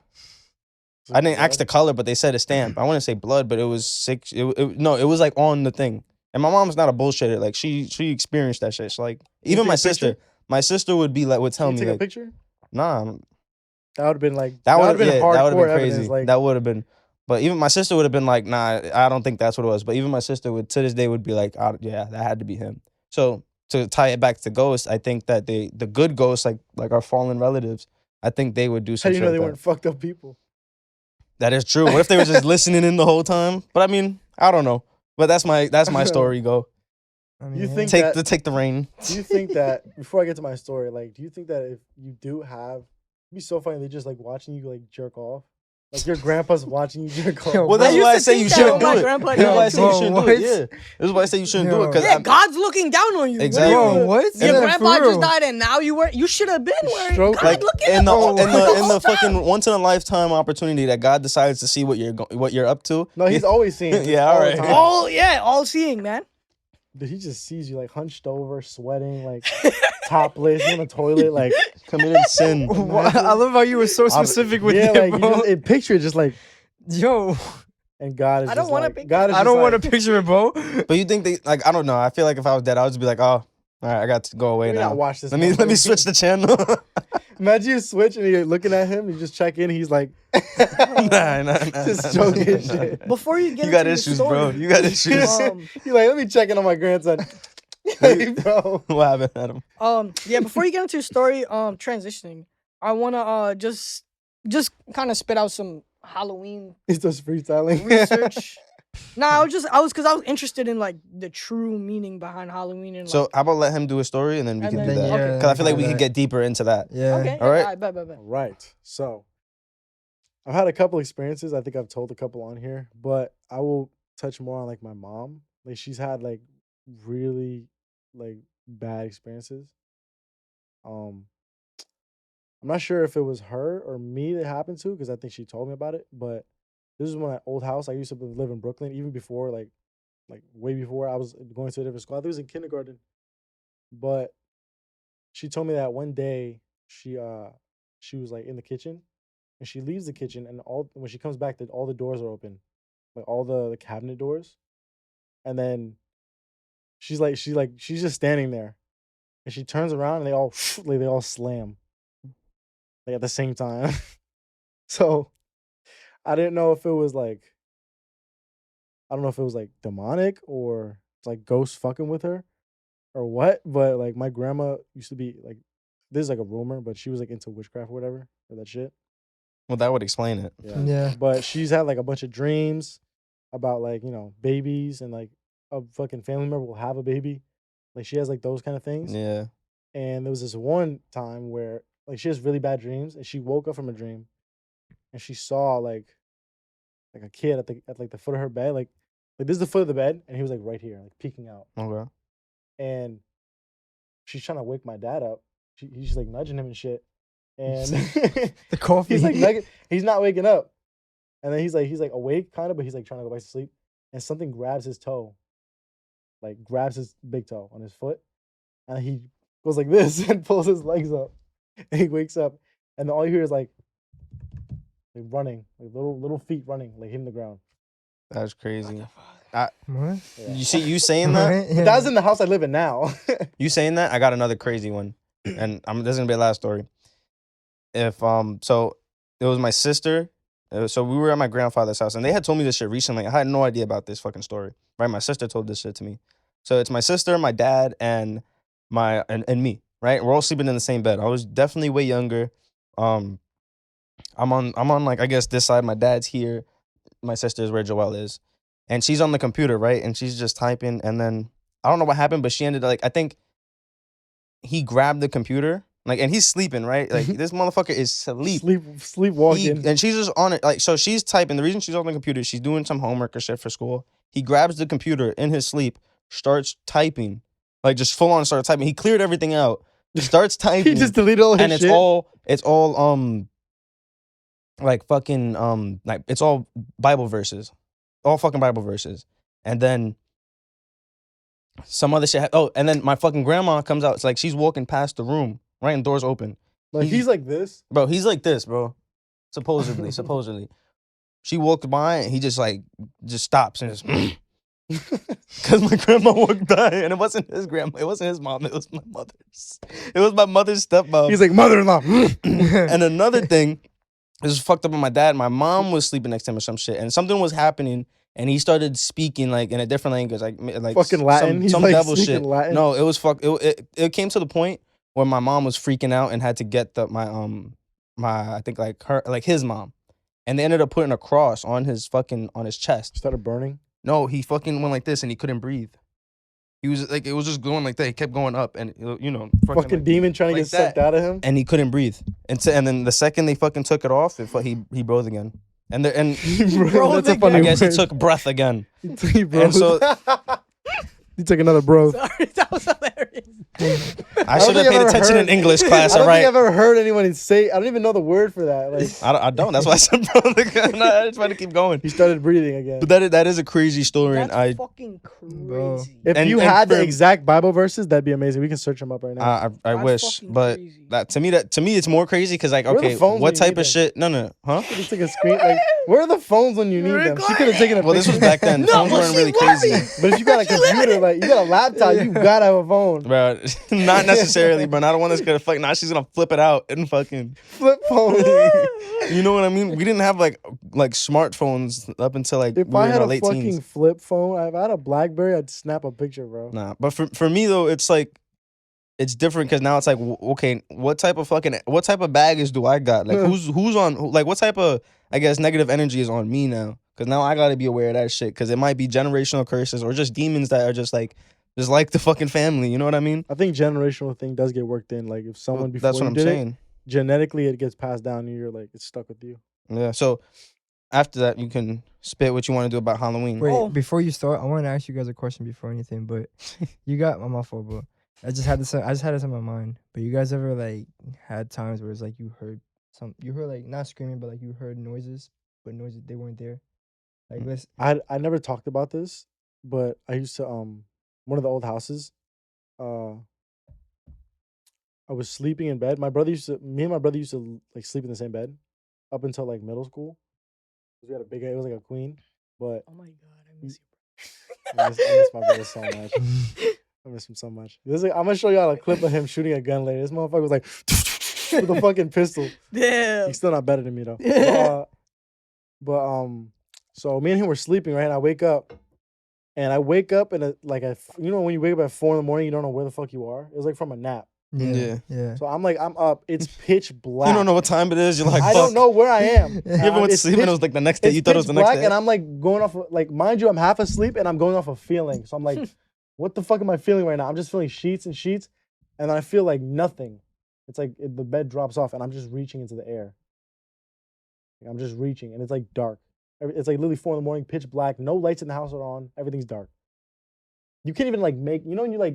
It's I didn't ask the red? color, but they said a stamp. I want to say blood, but it was six. No, it was like on the thing. And my mom's not a bullshitter. Like she experienced that shit. So like you even take my a sister, would be like would tell Can you me take a like, picture? nah, That would have been like that would have been been hardcore crazy. evidence. Like That would have been. But even my sister would have been like, nah, I don't think that's what it was. But even my sister would to this day would be like, yeah, that had to be him. So to tie it back to ghosts, I think that the good ghosts like our fallen relatives, I think they would do how some do you shit know they like weren't fucked up people? that is true. What if they were just listening in the whole time? But I mean, I don't know. But that's my story. Go I mean, You yeah. think take the reign. Do you think that before I get to my story, like, do you think that if you do have, it'd be so funny they just like watching you like jerk off? Like your grandpa's watching you drink coffee. Yo, Well, bro. that's used why I to say think you that shouldn't with do my it. grandpa That's why I too. say you shouldn't do What? it. Yeah, this is why I say you shouldn't do it. Yo. Cause Yeah, God's looking down on you. Exactly. Bro, what? Your Yeah, grandpa for just real. died, and now you should have been worried. Stroke, God, like looking in the up. in the fucking once in a lifetime opportunity that God decides to see what you're up to. No, he's always seeing it. Yeah, all alright. the time. Oh yeah, all seeing, man. Dude, he just sees you like hunched over, sweating, like topless in the toilet, like committed sin. I love how you were so specific with yeah, it, like you bro. just picture it just like, Yo, and God is. I don't just wanna like, picture God is. I don't just want like, to picture it, bro. But you think they like? I don't know. I feel like if I was dead, I would just be like, oh, all right, I got to go away Let me now. not watch this. Let me motherfucker. switch the channel. Imagine you switch and you're looking at him. You just check in. He's like, nah. just joking and shit. Before you get You got into issues, the story, bro. You got issues. You're like, let me check in on my grandson. Like, bro. What happened, Adam? yeah, before you get into your story, transitioning, I wanna just kind of spit out some Halloween He's just freestyling. research. I was interested in like the true meaning behind Halloween and So like, how about let him do a story and then we And can then- do that? okay. Because I feel like we can could get deeper into that. Yeah. okay, All right. bet. All right. So I've had a couple experiences. I think I've told a couple on here, but I will touch more on like my mom. Like she's had like really like bad experiences. I'm not sure if it was her or me that happened to because I think she told me about it. But this is my old house. I used to live in Brooklyn, even before like way before I was going to a different school. I think it was in kindergarten. But she told me that one day she was like in the kitchen and she leaves the kitchen and when she comes back all the doors are open. Like all the cabinet doors. And then she's just standing there. And she turns around and they all slam. Like at the same time. So I didn't know if it was like I don't know if it was like demonic or it's like ghosts fucking with her or what, but like my grandma used to be like this is like a rumor, but she was like into witchcraft or whatever or that shit. Well, that would explain it. Yeah. But she's had like a bunch of dreams about like, babies and like a fucking family member will have a baby. Like she has like those kind of things. Yeah. And there was this one time where like she has really bad dreams and she woke up from a dream and she saw like a kid at like the foot of her bed, like this is the foot of the bed, and he was like right here, like peeking out. Okay. And she's trying to wake my dad up. He's like nudging him and shit. And The coffee. he's like he's not waking up. And then he's like awake kind of, but he's like trying to go back to sleep. And something grabs his toe, like grabs his big toe on his foot, and he goes like this and pulls his legs up. And he wakes up, and then all you hear is like running, like little feet running, like hitting the ground. That's crazy. What? Yeah. You see, you saying that? Right? But that was in the house I live in now. You saying that? I got another crazy one, and this is gonna be the last story. So it was my sister. So we were at my grandfather's house, and they had told me this shit recently. I had no idea about this fucking story. Right? My sister told this shit to me. So it's my sister, my dad, and me. Right? We're all sleeping in the same bed. I was definitely way younger. I'm on like I guess this side. My dad's here. My sister's where Joelle is, and she's on the computer, right? And she's just typing, and then I don't know what happened, but she ended like I think he grabbed the computer, like, and he's sleeping, right? Like this motherfucker is asleep. Sleepwalking. And she's just on it, like, so she's typing. The reason she's on the computer, she's doing some homework or shit for school. He grabs the computer in his sleep, starts typing, like just full on starts typing. He cleared everything out, starts typing. He just deleted all his And shit. it's all like fucking like it's all Bible verses, all fucking Bible verses, and then some other shit. And then my fucking grandma comes out. It's like she's walking past the room, right, and doors open. Like he's like this. Bro, he's like this, bro. Supposedly. She walked by and he just stops and just because my grandma walked by and it wasn't his grandma, it wasn't his mom, it was my mother's. It was my mother's stepmom. He's like mother-in-law. And another thing, this was fucked up with my dad. My mom was sleeping next to him or some shit, and something was happening, and he started speaking like in a different language, like Fucking Latin. He's some like devil speaking shit. Latin. No, it was it came to the point where my mom was freaking out and had to get my I think like her like his mom, and they ended up putting a cross on his chest. Started burning. No, he fucking went like this and he couldn't breathe. He was like, it was just going like that. He kept going up and Fucking like, demon trying to like get sucked that. out of him. and he couldn't breathe. And then the second they fucking took it off, he broke again. and Bro, that's a the funny guy- I guess he word. took breath again. He And so- he took another bro. Sorry, that was hilarious. I don't should have think I've paid ever attention heard- in English class. I don't All think right. I've ever heard anyone say. I don't even know the word for that. Like I don't. That's why I said, bro. I just want to keep going. he started breathing again. But that is a crazy story, and That's fucking Bro. crazy. If and- you and had for- the exact Bible verses, that'd be amazing. We can search them up right now. I That's wish, fucking but crazy. to me it's more crazy because like Where are the okay, phones what when you type need of them? shit? No, huh? He took a screen. Like, where are the phones when you need them? She could have taken a Well, this was picture. back then. No, Phones but weren't she really was. crazy, But if you got a computer, like you got a laptop, you gotta have a phone. bro. Not necessarily, bro. Not the one that's gonna fuck. Now she's gonna flip it out and fucking. Flip phone. You know what I mean? We didn't have like smartphones up until like If we were I in had our a late fucking teens. flip phone, if I had a BlackBerry, I'd snap a picture, bro. Nah, but for me though, it's like it's different because now it's like okay, what type of baggage do I got? Like who's on like what type of I guess negative energy is on me now? Because now I gotta be aware of that shit because it might be generational curses or just demons that are just like the fucking family. You know what I mean? I think generational thing does get worked in. Like if someone before That's what you I'm did it, saying. genetically it gets passed down, and you're like it's stuck with you. Yeah. So after that, you can spit what you want to do about Halloween. Wait, Oh. before you start, I want to ask you guys a question before anything. But you got my fault, bro. I just had this in my mind. But you guys ever like had times where it's like you heard like not screaming, but like you heard noises, but noises they weren't there. Like let's I never talked about this, but I used to one of the old houses. I was sleeping in bed. Me and my brother used to like sleep in the same bed up until like middle school. 'Cause we had it was like a queen. But Oh my god, I miss I miss my brother so much. I miss him so much. I'm gonna show y'all a clip of him shooting a gun later. This motherfucker was like with a fucking pistol. you. Damn. He's still not better than me though. But so me and him were sleeping, right? And I wake up and you know when you wake up at 4 a.m, you don't know where the fuck you are. It was like from a nap. yeah. So I'm up. It's pitch black. You don't know what time it is. You're like, I fuck. don't know where I am. You ever went to It's sleep and pitch- it was like the next day? It's You thought it was the pitch next black, day. and I'm like going off like mind you, I'm half asleep and I'm going off a feeling. So I'm like, what the fuck am I feeling right now? I'm just feeling sheets and sheets, and then I feel like nothing. It's like the bed drops off, and I'm just reaching into the air. Like, I'm just reaching, and it's like dark. It's like literally 4 a.m, pitch black, no lights in the house are on, everything's dark. You can't even like make when you're Yeah,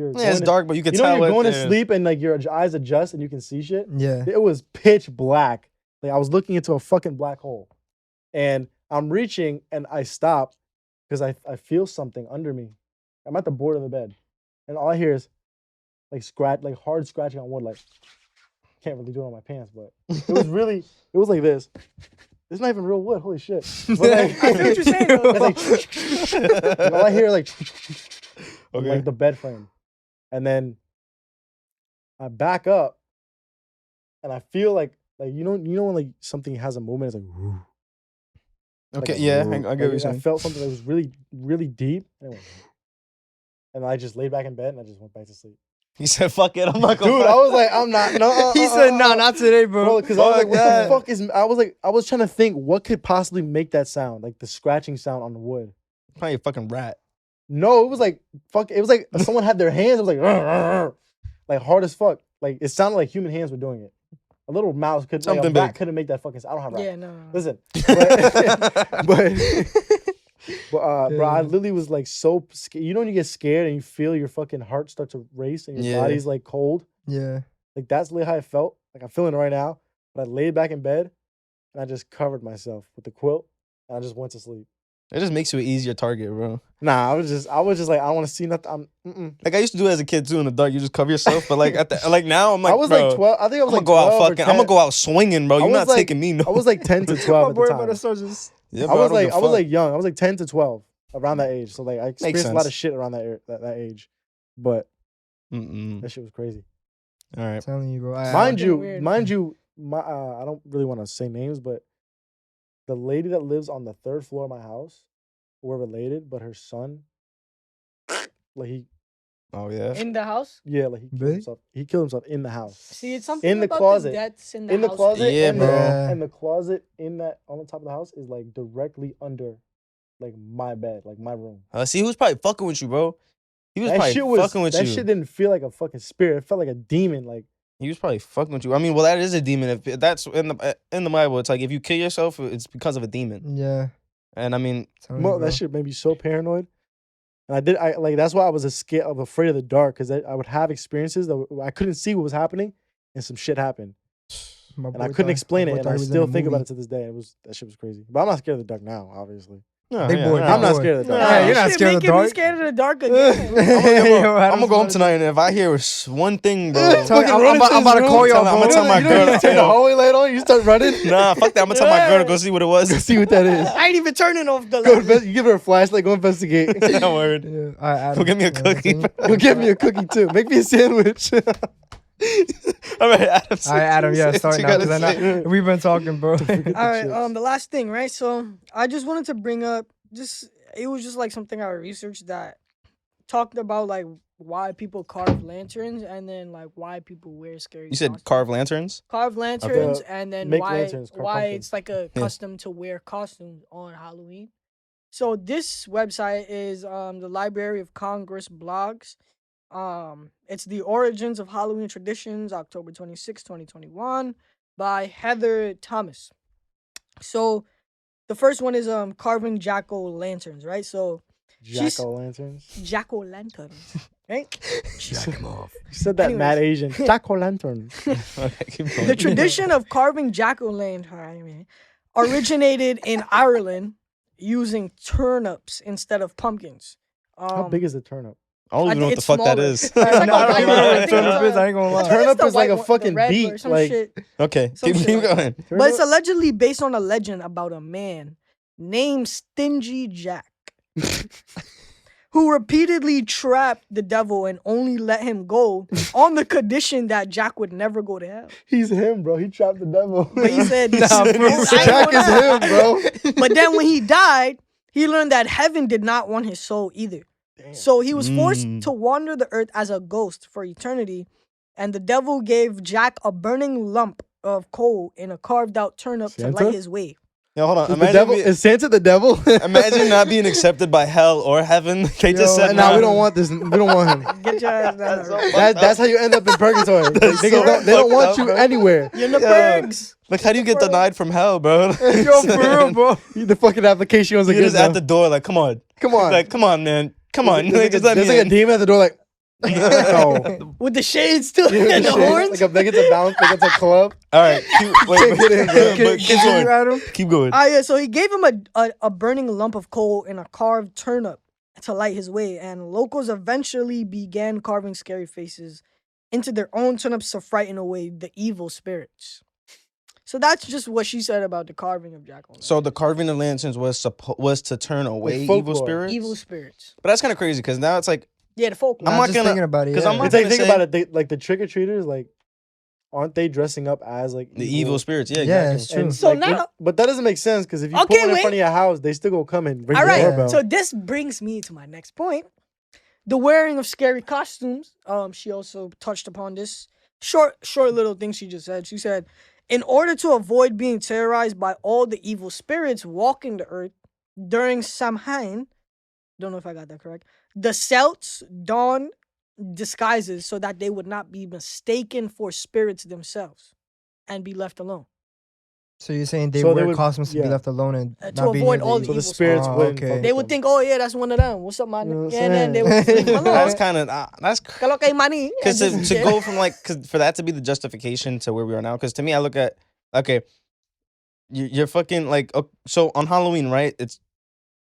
it's going to- dark, but you can You know tell when you're it going to is. sleep and like your eyes adjust and you can see shit. Yeah. It was pitch black. Like I was looking into a fucking black hole. And I'm reaching and I stop because I feel something under me. I'm at the board of the bed. And all I hear is like hard scratching on wood. Like can't really do it on my pants, but it was like this. It's not even real wood. Holy shit. But like, I feel what you're saying, though. it's like all I hear like Okay. like the bed frame. And then I back up and I feel like you know when like something has a movement, it's like whoo. Okay, Like a yeah, whoo. I get what Like, you're I saying. felt something that was really, really deep. And, it went, whoo. And I just laid back in bed and I just went back to sleep. He said, "Fuck it, I'm not gonna." Dude, I was like, I'm not. No, He said, "Nah, not today, bro." Because I was like, Fuck what that. the fuck is? I was trying to think what could possibly make that sound, like the scratching sound on the wood. Probably a fucking rat. No, it was like fuck. It was like someone had their hands. It was like, "Rrr, rrr, rrr," like hard as fuck. Like it sounded like human hands were doing it. A little mouse could, like a Something rat big. couldn't make that fucking sound. I don't have Yeah, rat. no. Listen, but bro, I literally was like so scared. You know when you get scared and you feel your fucking heart start to race and your Yeah. body's like cold. Yeah. Like that's literally how I felt. Like I'm feeling it right now. But I laid back in bed and I just covered myself with the quilt and I just went to sleep. It just makes you an easier target, bro. Nah, I was just like I don't want to see nothing. Like I used to do it as a kid too in the dark. You just cover yourself, but like like now I'm like, I was bro, like 12. I think I was I'm like gonna go out 12 or fucking. I'm gonna 10. go out swinging, bro. I You're was not like- taking me. No. I was like 10 to 12 at the time. start just. Yeah, I bro, was don't like give I a was fuck. like young. I was like 10 to 12 around that age. So like I experienced a lot sense. of shit around that age. But Mm-mm. that shit was crazy. All right. Telling you, bro. Mind Fucking you, weird. I don't really want to say names, but the lady that lives on the 3rd floor of my house, we're related, but her son, like Oh yeah. In the house? he killed Really? himself. He killed himself in the house. See, it's something In the about closet. the deaths in In the house. closet, Yeah, and bro. and the closet in that on the top of the house is like directly under, like my bed, like my room. See, who's probably fucking with you, bro? He was That probably shit was fucking with that you. shit didn't feel like a fucking spirit. It felt like a demon. Like He was probably fucking with you. I mean, well, that is a demon. If that's in the Bible, it's like if you kill yourself, it's because of a demon. Yeah. And I mean, That shit made me so paranoid. And that's why I was afraid of the dark, because I would have experiences that I couldn't see what was happening, and some shit happened, and I couldn't explain it, and I still think about it to this day. That shit was crazy. But I'm not scared of the dark now, obviously. no, Big boy, I'm not scared of the dark. Yeah, you're not Shit, scared of the making me dark. scared of the dark again. I'm gonna go home tonight, and if I hear one thing, bro, Tell me, I'm about to call y'all, I'm gonna tell my You girl. turn the hallway light on, you start running. Nah, fuck that. I'm gonna tell my girl to go see what it was. See what that is. I ain't even turning off the Go light. you give her a flashlight. Go investigate. No word. Yeah. All right, Adam, Go get me a you have a cookie. thing? Go get me a cookie too. Make me a sandwich. All right, Adam. All right, Adam. Yeah, start now because I know we've been talking, bro. All right, the last thing, right? So I just wanted to bring up it was just like something I researched that talked about like why people carve lanterns and then like why people wear scary. You said costumes. carve lanterns? Carve lanterns and then Make why lanterns, carve why pumpkins. it's like a custom to wear costumes on Halloween. So this website is the Library of Congress blogs. It's the Origins of Halloween Traditions, October 26, 2021, by Heather Thomas. So the first one is carving jack-o'-lanterns, right? So Jack-o'-lanterns. jack-o'-lanterns, right? Jack him off. You said that mad Asian. Jack-o'-lantern. Okay, keep going. The tradition of carving jack-o'-lantern originated in Ireland using turnips instead of pumpkins. How big is the turnip? I don't even know what the It's fuck that smaller. is. It's like a No, I white don't one. know I what think turnip it's is. I ain't gonna I lie. think it's Turnip the is like white a one, fucking the red beet, or some like- shit. Okay, Some keep shit like that. going. But it's allegedly based on a legend about a man named Stingy Jack, who repeatedly trapped the devil and only let him go on the condition that Jack would never go to hell. He's him, bro. He trapped the devil. But he said, Nah, "Oh, bro. I ain't Jack gonna is lie." him, bro. But then when he died, he learned that heaven did not want his soul either. So he was forced Mm. to wander the earth as a ghost for eternity, and the devil gave Jack a burning lump of coal in a carved out turnip to Santa? light his way. Yeah, hold on. Is the devil, Imagine, is Santa the devil? imagine not being accepted by hell or heaven. They just said, nah, nah. we don't want this. We don't want him. Get your ass down there. That's how you end up in purgatory. They so don't want fucked you up, bro. anywhere. You're in the Yeah. bergs. Like, how do you get denied from hell, bro? Yo, for real, bro. The fucking application was like, You're just at the door, like, come on. come on. Like, come on, man. Come on. There's Just let like me a in. demon at the door, like, no. With the shades too Yeah, and the shit. horns. Like it's a bounce, like it's a club. All right. Wait, Get in, bro. but keep Continue, going. Adam. Keep going. Yeah, so he gave him a burning lump of coal in a carved turnip to light his way, and locals eventually began carving scary faces into their own turnips to frighten away the evil spirits. So that's just what she said about the carving of jack-o'-lantern. So the carving of lanterns was to turn away evil folklore. spirits? Evil spirits. But that's kind of crazy because now it's like, Yeah, the folklore. I'm I'm not just gonna- thinking about it. 'cause Yeah. I'm not It's like, gonna think say- about it. They, like the trick or treaters, like, aren't they dressing up as like the evil spirits. Yeah, Yeah, exactly. it's true. And, So like, now- but that doesn't make sense because if you Okay, put one in wait. front of your house, they still gonna come and ring All the right. doorbell. So this brings me to my next point. The wearing of scary costumes. She also touched upon this. Short little thing she just said. She said, in order to avoid being terrorized by all the evil spirits walking the earth during Samhain, don't know if I got that correct, the Celts don disguises so that they would not be mistaken for spirits themselves and be left alone. So you're saying they So they wear would- costumes to be yeah. left alone and To not be avoid near all the the so the evil spirits spirits. wouldn't. Oh, fuck okay. with They would them. think, oh yeah, that's one of them. What's up, man? You know what I'm And then they saying? would leave him alone. That's kind of that's Que lo que hay, mani? because And just- to go from like cause for that to be the justification to where we are now. Because to me, I look at okay, you're fucking like so on Halloween, right? It's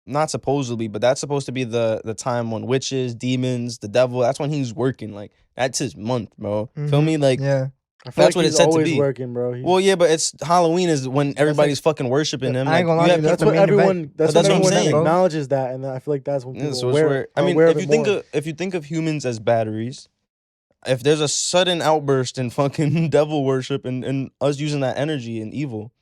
not supposedly, but that's supposed to be the time when witches, demons, the devil. That's when he's working. Like that's his month, bro. Feel Mhm. me? Like Yeah. I feel That's like what he's it's said to always be. working, bro. He's- well, yeah, but it's Halloween is when everybody's fucking worshiping him. I ain't gonna lie you to have you, that's the what main event. everyone. That's That's what what I'm everyone saying. acknowledges that, and I feel like that's when Yeah, people so it's where I are mean, aware if of you it think more. of humans as batteries, if there's a sudden outburst in fucking devil worship and us using that energy and evil,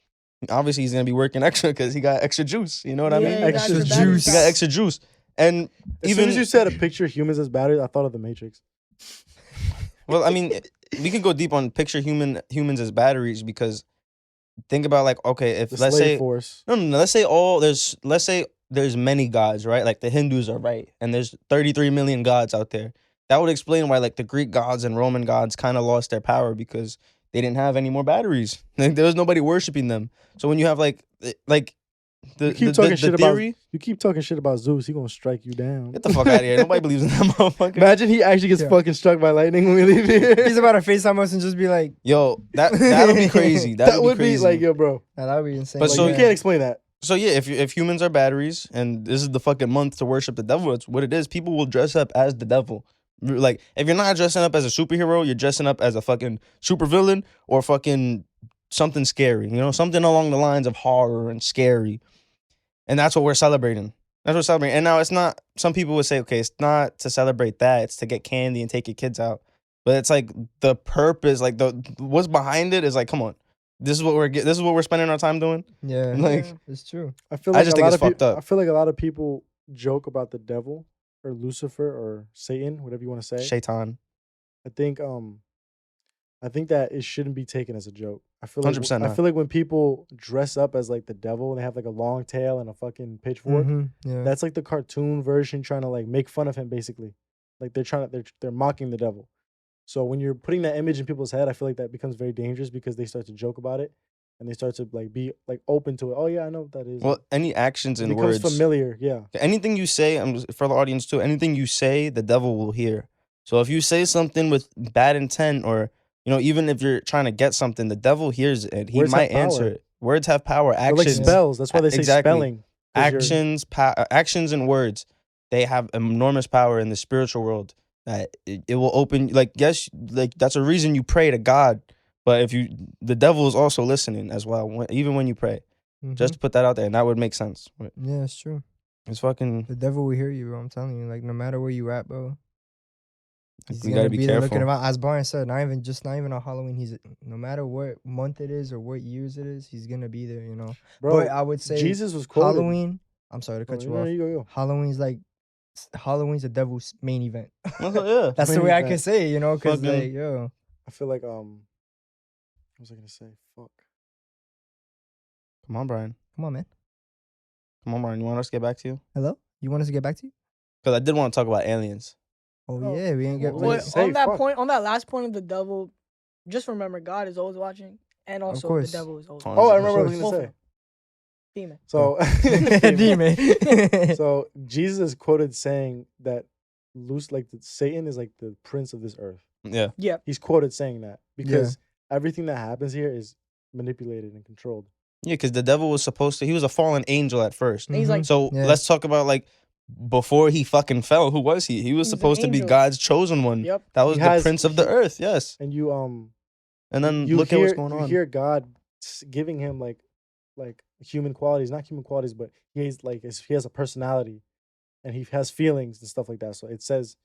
obviously he's gonna be working extra because he got extra juice. You know what I Yeah, mean? he got Extra the juice. batteries He got back. extra juice, and As even soon as you said a picture humans as batteries, I thought of the Matrix. well, I mean, we could go deep on picture humans as batteries because think about like okay, if The let's slave say force. no, let's say there's many gods, right? Like the Hindus are right, and there's 33 million gods out there. that would explain why like the Greek gods and Roman gods kind of lost their power because they didn't have any more batteries. Like, there was nobody worshiping them. So when you have like the You keep talking shit about theory, you keep talking shit about Zeus. He gonna strike you down. get the fuck out of here. Nobody believes in that motherfucker. Imagine he actually gets Yeah. fucking struck by lightning when we leave here. He's about to FaceTime us and just be like, Yo, that'll be crazy. that would be crazy. be like, yo, bro. nah, that would be insane. But Like, so you can't explain that. So yeah, if humans are batteries and this is the fucking month to worship the devil, it's what it is. People will dress up as the devil. Like if you're not dressing up as a superhero, you're dressing up as a fucking supervillain or fucking something scary. You know, something along the lines of horror and scary. And that's what we're celebrating. That's what we're celebrating. And now it's not. Some people would say, okay, it's not to celebrate that. It's to get candy and take your kids out. But it's like the purpose, like the what's behind it is like, come on. This is what we're spending our time doing. yeah, Like, it's true. I feel I like just a think lot it's of fucked up. I feel like a lot of people joke about the devil or Lucifer or Satan, whatever you want to say. Shaitan. I think that it shouldn't be taken as a joke. I feel like 100% I not. feel like when people dress up as like the devil and they have like a long tail and a fucking pitchfork, Yeah. that's like the cartoon version trying to like make fun of him basically. Like they're mocking the devil. So when you're putting that image in people's head, I feel like that becomes very dangerous because they start to joke about it and they start to like be like open to it. Oh yeah, I know what that is. Well, any actions it and becomes words. familiar. Yeah. Anything you say, for the audience too, anything you say, the devil will hear. So if you say something with bad intent or, you know, even if you're trying to get something, the devil hears it. He Words have might answer power. it. Words have power. They're like Actions. spells. That's why they say Exactly. spelling. 'Cause you're- Actions and words, they have enormous power in the spiritual world. That it will open, like, yes, like that's a reason you pray to God. But the devil is also listening as well, even when you pray. Just to put that out there, and that would make sense. yeah, it's true. It's fucking. The devil will hear you, bro. I'm telling you, like no matter where you at, bro. He's We gonna gotta be there looking careful. around. As Brian said, not even on Halloween. He's no matter what month it is or what years it is, he's gonna be there. You know. bro, But I would say Jesus was quoted. Halloween. I'm sorry to cut you No, off. you go. Halloween's the devil's main event. Yeah. That's the Main way I event. can say it, you know, because Fucking- like, yo, I feel like what was I gonna say? Fuck. Come on, Brian. come on, man. Come on, Brian. You want us to get back to you? Hello, you want us to get back to you? Because I did want to talk about aliens. Oh, Oh, yeah, we ain't get. what was I But gonna say? on that Fuck. point, on that last point of the devil, just remember God is always watching, and also the course. devil is always Oh, Oh, I watching. remember what I was Both gonna of say. Demon. So, Demon. so Jesus is quoted saying that Satan is like the prince of this earth. Yeah. Yeah. He's quoted saying that because everything that happens here is manipulated and controlled. Yeah, because the devil was he was a fallen angel at first. And he's like, So Yeah. let's talk about like before he fucking fell. Who was he? He was He was an supposed to be angel. God's chosen one. yep. That was He the has- prince of the earth. Yes. And you And then you look hear, at what's going you on. hear God giving him like human qualities, not human qualities, but he has a personality, and he has feelings and stuff like that. So it says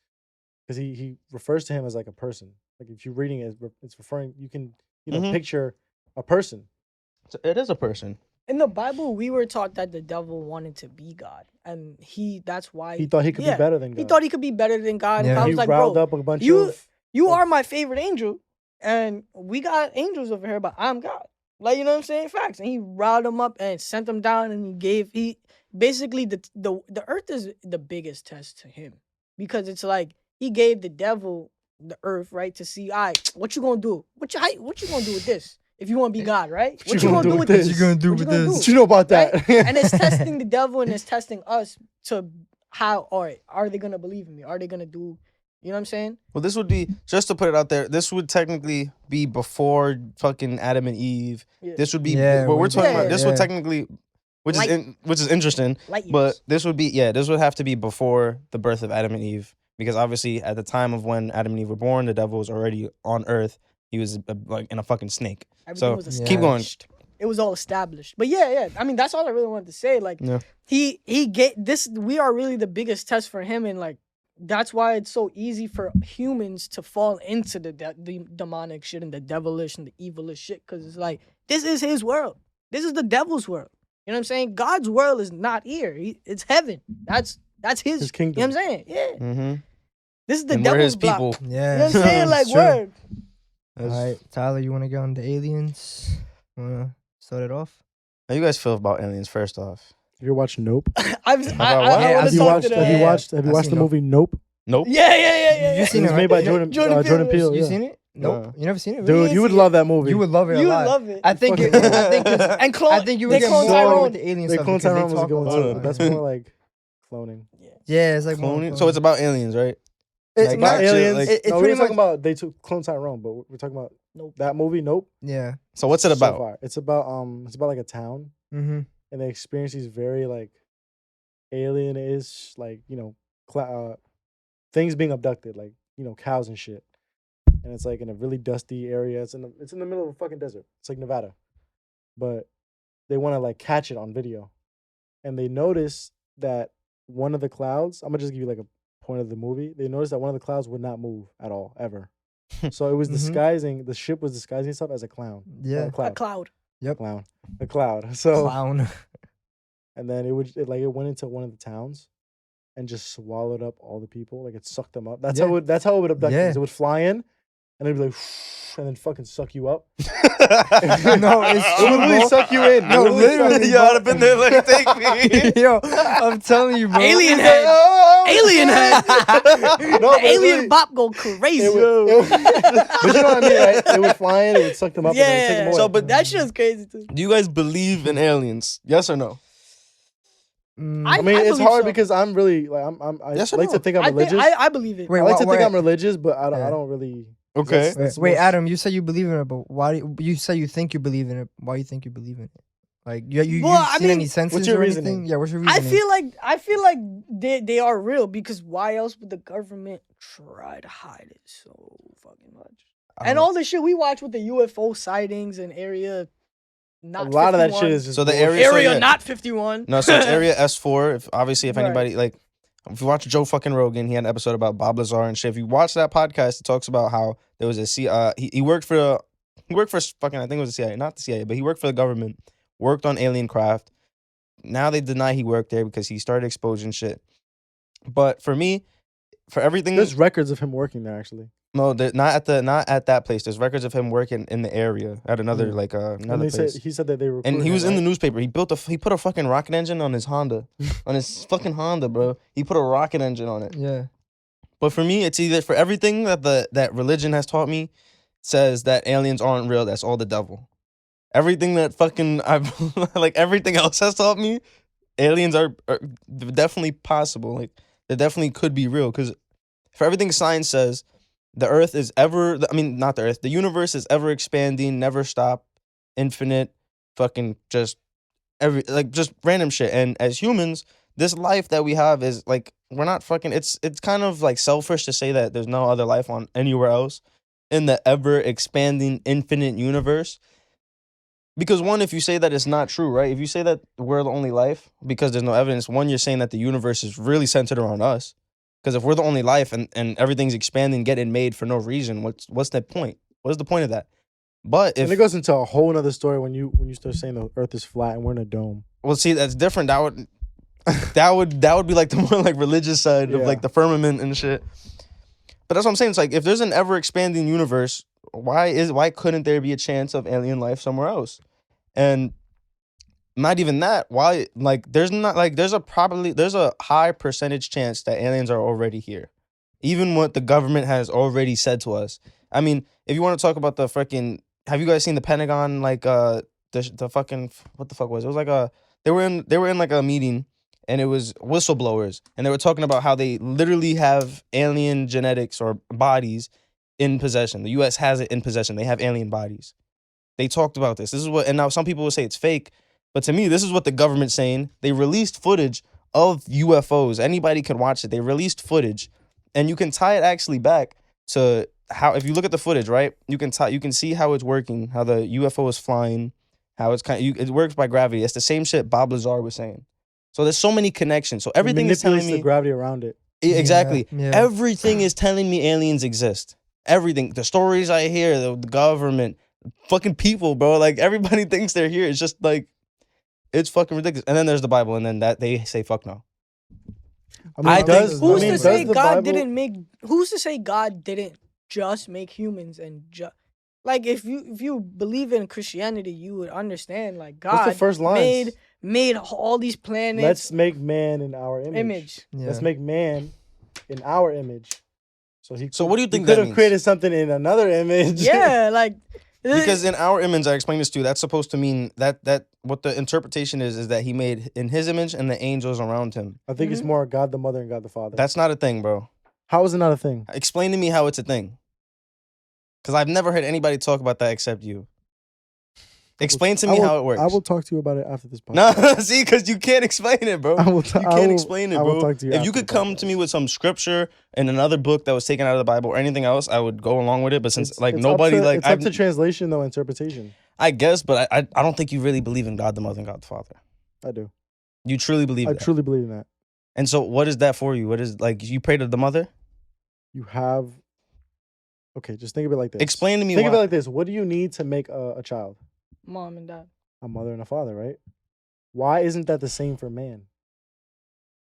because he refers to him as like a person. Like if you're reading it, it's referring. You can Mhm. picture a person. So it is a person. In the Bible, we were taught that the devil wanted to be God, and that's why He thought he could yeah, be better than God. He thought he could be better than God. Yeah. And I he was like, riled bro, up a bunch you- of. you Oh. are my favorite angel, and we got angels over here, but I'm God. Like, you know what I'm saying? Facts. And he riled them up and sent them down, and he basically the earth is the biggest test to him, because it's like he gave the devil the earth, right, to see, all right, what you gonna do? What you gonna do with this? If you want to be God, right? What you gonna do with this? What you gonna do What with you gonna this? What you know about that? And it's testing the devil, and it's testing us to how, all right, are they gonna believe in me? Are they gonna do, you know what I'm saying? Well, this would be, just to put it out there, this would technically be before fucking Adam and Eve. Yeah. This would be Yeah, what we're talking yeah, about. This would yeah. technically, which Like- is interesting. Light years. But this would have to be before the birth of Adam and Eve, because obviously at the time of when Adam and Eve were born, the devil was already on Earth. He was like in a fucking snake. Everything So, was keep going. established. It was all established. But yeah. I mean, that's all I really wanted to say. Like, Yeah. he get this. We are really the biggest test for him, and like that's why it's so easy for humans to fall into the demonic shit and the devilish and the evilish shit. Because it's like, this is his world. This is the devil's world. You know what I'm saying? God's world is not here. It's heaven. That's his. His You know kingdom. what I'm saying? Yeah. Mm-hmm. This is the And we're devil's his block. people. Yeah. You know what I'm saying? Like, It's true. word. All right, Tyler, you want to get on the aliens? Want to start it off? How you guys feel about aliens? First off, Have you ever watched Nope? I what? want Yeah, to I've talk watched- to have that. you Have you I've watched the seen movie Nope? Nope. Yeah. You seen It's it, made right? by Jordan Jordan Peele. You yeah. seen it? Nope. Nah. You never seen it? Dude, Really? you would seen love that movie. You would love it. You a would lot. love it. I think. Fucking- I think. 'Cause And clone. I think you they would get clone more Tyrone. with the alien They stuff Clone because they Tyrone was a talk good one about too. it. That's more like cloning. Yeah, it's like more Cloning. So it's about aliens, right? It's like About actually, aliens. like- It's no, we pretty were talking much- about they took Clone Tyrone, but we're talking about Nope. that movie. Nope. Yeah. So what's it So about? far. It's about like a town, Mm-hmm. and they experience these very like alien-ish, like things being abducted, like cows and shit. And it's like in a really dusty area. It's in the middle of a fucking desert. It's like Nevada, but they want to like catch it on video, and they notice that one of the clouds. I'm gonna just give you like a point of the movie. They noticed that one of the clouds would not move at all ever. So it was Mhm. disguising. The ship was disguising itself as a clown. Yeah. A A cloud. cloud. Clown. A cloud. So Clown. and then it went into one of the towns and just swallowed up all the people. Like it sucked them up. That's Yeah. how it would abduct Yeah. things. It would fly in and it'd be like and then fucking suck you up. No, it's It would really true, suck you in. No, It would really suck literally, you Yo, up. I'd have been there like, take me. Yo, I'm telling you, bro. Alien He's head. like, "Oh!" Alien head. No, but it Alien really- bop go crazy. It would, but you know what I mean, right? It would fly in, it would suck them up, and then take them Yeah. away. So, but That shit's crazy too. Do you guys believe in aliens? Yes or no? Mm, I mean, I it's believe hard so. because I'm really like I Yes or like no? to think I'm I religious. I believe it. Wait, I like to why- think I'm religious, but I Yeah. don't really. Okay. That's Wait, most- Adam, you said you believe in it, but why? You say you think you believe in it. Why you think you believe in it? Like, you Well, I seen mean, any senses your or anything? reasoning? Yeah, what's your I reasoning? feel like they are real because why else would the government try to hide it so fucking much? And all the shit we watch with the UFO sightings and area not a lot of that 51. shit is just So the bullshit. area- area yeah. not 51. No, so it's Area S4. If Right. anybody like, if you watch Joe fucking Rogan, he had an episode about Bob Lazar and shit. If you watch that podcast, it talks about how there was he worked for fucking, I think it was the CIA, not the CIA, but he worked for the government, worked on alien craft. Now they deny he worked there because he started exposing shit. But for me, for everything, There's records of him working there actually. no, not at that place. There's records of him working in the area at another And another they place. said he said that they were. And he was in the newspaper. He put a fucking rocket engine on his Honda, on his fucking Honda, bro. He put a rocket engine on it. Yeah. But for me, it's either for everything that religion has taught me says that aliens aren't real. That's all the devil. Everything that fucking like everything else has taught me, aliens are definitely possible. Like they definitely could be real. Because for everything science says, the Earth is not the Earth. The universe is ever expanding, never stop, infinite, fucking just just random shit. And as humans, this life that we have is like we're not fucking. It's kind of like selfish to say that there's no other life on anywhere else in the ever expanding infinite universe. Because one, if you say that it's not true, right? If you say that we're the only life because there's no evidence, one, you're saying that the universe is really centered around us. Because if we're the only life and everything's expanding, getting made for no reason, what's the point? What is the point of that? But if and it goes into a whole nother story when you start saying the Earth is flat and we're in a dome. well, see, that's different. That would be like the more like religious side of Yeah. like the firmament and shit. But that's what I'm saying. It's like if there's an ever expanding universe, why couldn't there be a chance of alien life somewhere else? And not even that. Why like there's a high percentage chance that aliens are already here. Even what the government has already said to us. I mean, if you want to talk about the freaking, have you guys seen the Pentagon like the fucking, what the fuck was it? It was like they were in like a meeting and it was whistleblowers and they were talking about how they literally have alien genetics or bodies in possession. The US has it in possession. They have alien bodies. They talked about this. This is what, and now some people will say it's fake, but to me, this is what the government's saying. They released footage of UFOs. Anybody can watch it. They released footage, and you can tie it actually back to how, if you look at the footage, right, you can see how it's working, how the UFO is flying, how it's it works by gravity. It's the same shit Bob Lazar was saying. So there's so many connections. So everything is telling Manipulates me the gravity around it. exactly. Yeah. Everything is telling me aliens exist. Everything, the stories I hear, the government, fucking people, bro. Like everybody thinks they're here. It's just like, it's fucking ridiculous. And then there's the Bible, and then that they say fuck no. I think- Who's I mean, to say does the God Bible- didn't make? Who's to say God didn't just make humans and just like if you believe in Christianity, you would understand like What's God the first lines? made all these planets. Let's make man in our image. image. Yeah. Let's make man in our image. So what do you think could that have means? created something in another image? Yeah, like Because in our image, I explained this to you, that's supposed to mean that what the interpretation is that he made in his image and the angels around him. I think it's more God the Mother and God the Father. That's not a thing, bro. How is it not a thing? Explain to me how it's a thing. Because I've never heard anybody talk about that except you. Explain to me how it works. I will talk to you about it after this podcast. No, see, because you can't explain it, bro. I will You can't explain it, I will bro. talk to you If after you could the come podcast. to me with some scripture and another book that was taken out of the Bible or anything else, I would go along with it. But since It's nobody up to, like it's up to translation though, interpretation. I guess, but I don't think you really believe in God the Mother and God the Father. I do. You truly believe I that. truly believe in that. And so, what is that for you? What is like you pray to the Mother? You have. Okay, just think of it like this. Explain to me Think why. of it like this. What do you need to make a child? mom and dad. A mother and a father, right? Why isn't that the same for man?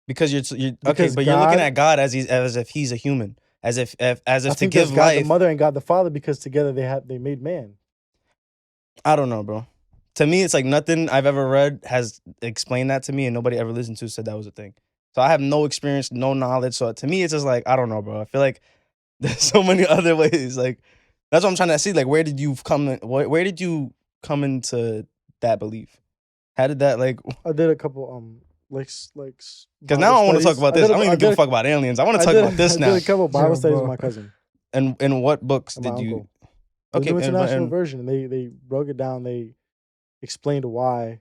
Because you're okay, Because but you're looking God- at God as if he's a human, as if I to think give that's God the life. Mother and God the Father because together they made man. I don't know, bro. To me, it's like nothing I've ever read has explained that to me, and nobody ever listened to said that was a thing. So I have no experience, no knowledge. So to me, it's just like I don't know, bro. I feel like there's so many other ways. Like that's what I'm trying to see. Like where did you come? Where did you come into that belief? How did that like? I did a couple Because Bible now I want to talk studies. about I this. did I don't even give a fuck about aliens. I want to talk about this I now. did a couple Bible Yo, studies bro. with my cousin And in what books and my did you? uncle. The Okay, New International and Version. And they broke it down. They explained why,